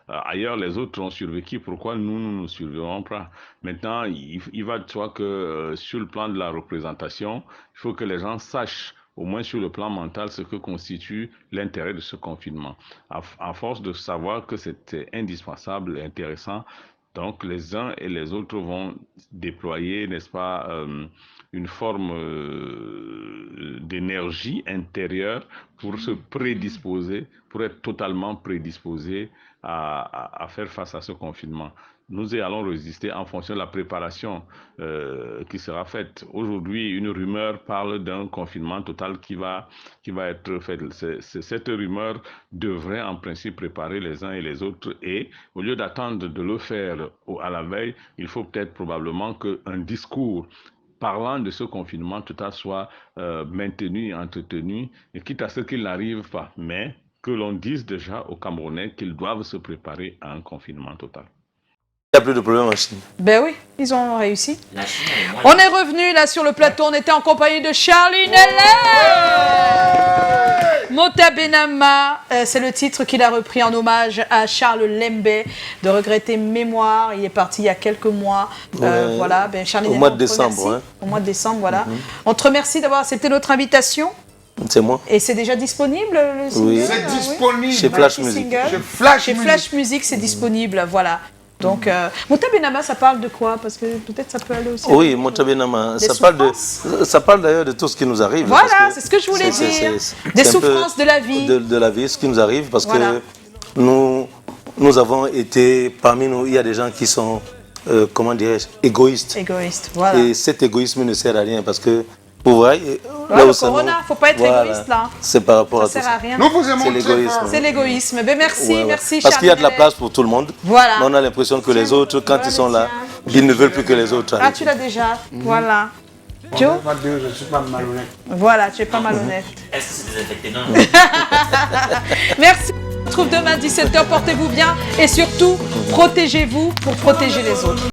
[SPEAKER 22] Ailleurs, les autres ont survécu. Pourquoi nous ne survivrons pas? Maintenant, il va de soi que sur le plan de la représentation, il faut que les gens sachent, au moins sur le plan mental, ce que constitue l'intérêt de ce confinement. À force de savoir que c'était indispensable et intéressant, donc les uns et les autres vont déployer, n'est-ce pas, une forme d'énergie intérieure pour se prédisposer, pour être totalement prédisposés à faire face à ce confinement. Nous y allons résister en fonction de la préparation qui sera faite. Aujourd'hui, une rumeur parle d'un confinement total qui va être fait. Cette rumeur devrait en principe préparer les uns et les autres, et au lieu d'attendre de le faire à la veille, il faut peut-être probablement qu'un discours parlant de ce confinement total soit maintenu et entretenu, et quitte à ce qu'il n'arrive pas, mais que l'on dise déjà aux Camerounais qu'ils doivent se préparer à un confinement total.
[SPEAKER 9] Il n'y a plus de problème en Chine.
[SPEAKER 1] Ben oui, ils ont réussi. On est revenu là sur le plateau, on était en compagnie de Charlie Nellet. Mota Benama, c'est le titre qu'il a repris en hommage à Charles Lembe, de regretter mémoire. Il est parti il y a quelques mois. Voilà, ben Charlie Nellet,
[SPEAKER 9] mois de décembre. Hein.
[SPEAKER 1] Au mois de décembre, voilà. On te remercie d'avoir accepté notre invitation.
[SPEAKER 9] C'est moi.
[SPEAKER 1] Et c'est déjà disponible le single?
[SPEAKER 3] Oui, c'est disponible.
[SPEAKER 9] Chez Flash Music.
[SPEAKER 1] Chez Flash Music, c'est disponible, voilà. Donc, Mota Benama, ça parle de quoi? Parce que peut-être ça peut aller aussi.
[SPEAKER 9] Oui, Mota Benama, ça parle d'ailleurs de tout ce qui nous arrive.
[SPEAKER 1] Voilà, c'est ce que je voulais dire. Des souffrances de la vie.
[SPEAKER 9] De la vie, ce qui nous arrive, parce que nous avons été, parmi nous, il y a des gens qui sont, comment dirais-je, égoïstes.
[SPEAKER 1] Égoïstes, voilà.
[SPEAKER 9] Et cet égoïsme ne sert à rien, parce que, vous voyez,
[SPEAKER 1] là le corona, il ne faut pas être égoïste là.
[SPEAKER 9] C'est par rapport à tout
[SPEAKER 1] ça. Ça sert à rien.
[SPEAKER 3] C'est l'égoïsme.
[SPEAKER 1] C'est l'égoïsme. Ben merci, merci.
[SPEAKER 9] Parce qu'il y a de la place pour tout le monde.
[SPEAKER 1] Voilà.
[SPEAKER 9] Mais on a l'impression que les autres, quand ils sont là, ils ne veulent plus que les autres.
[SPEAKER 1] Ah, tu l'as déjà. Voilà. Joe?
[SPEAKER 3] Je ne suis pas malhonnête.
[SPEAKER 1] Voilà, tu n'es pas malhonnête.
[SPEAKER 8] Est-ce que c'est désinfecté? Non.
[SPEAKER 1] Merci. On se retrouve demain 17h. Portez-vous bien et surtout, protégez-vous pour protéger les autres.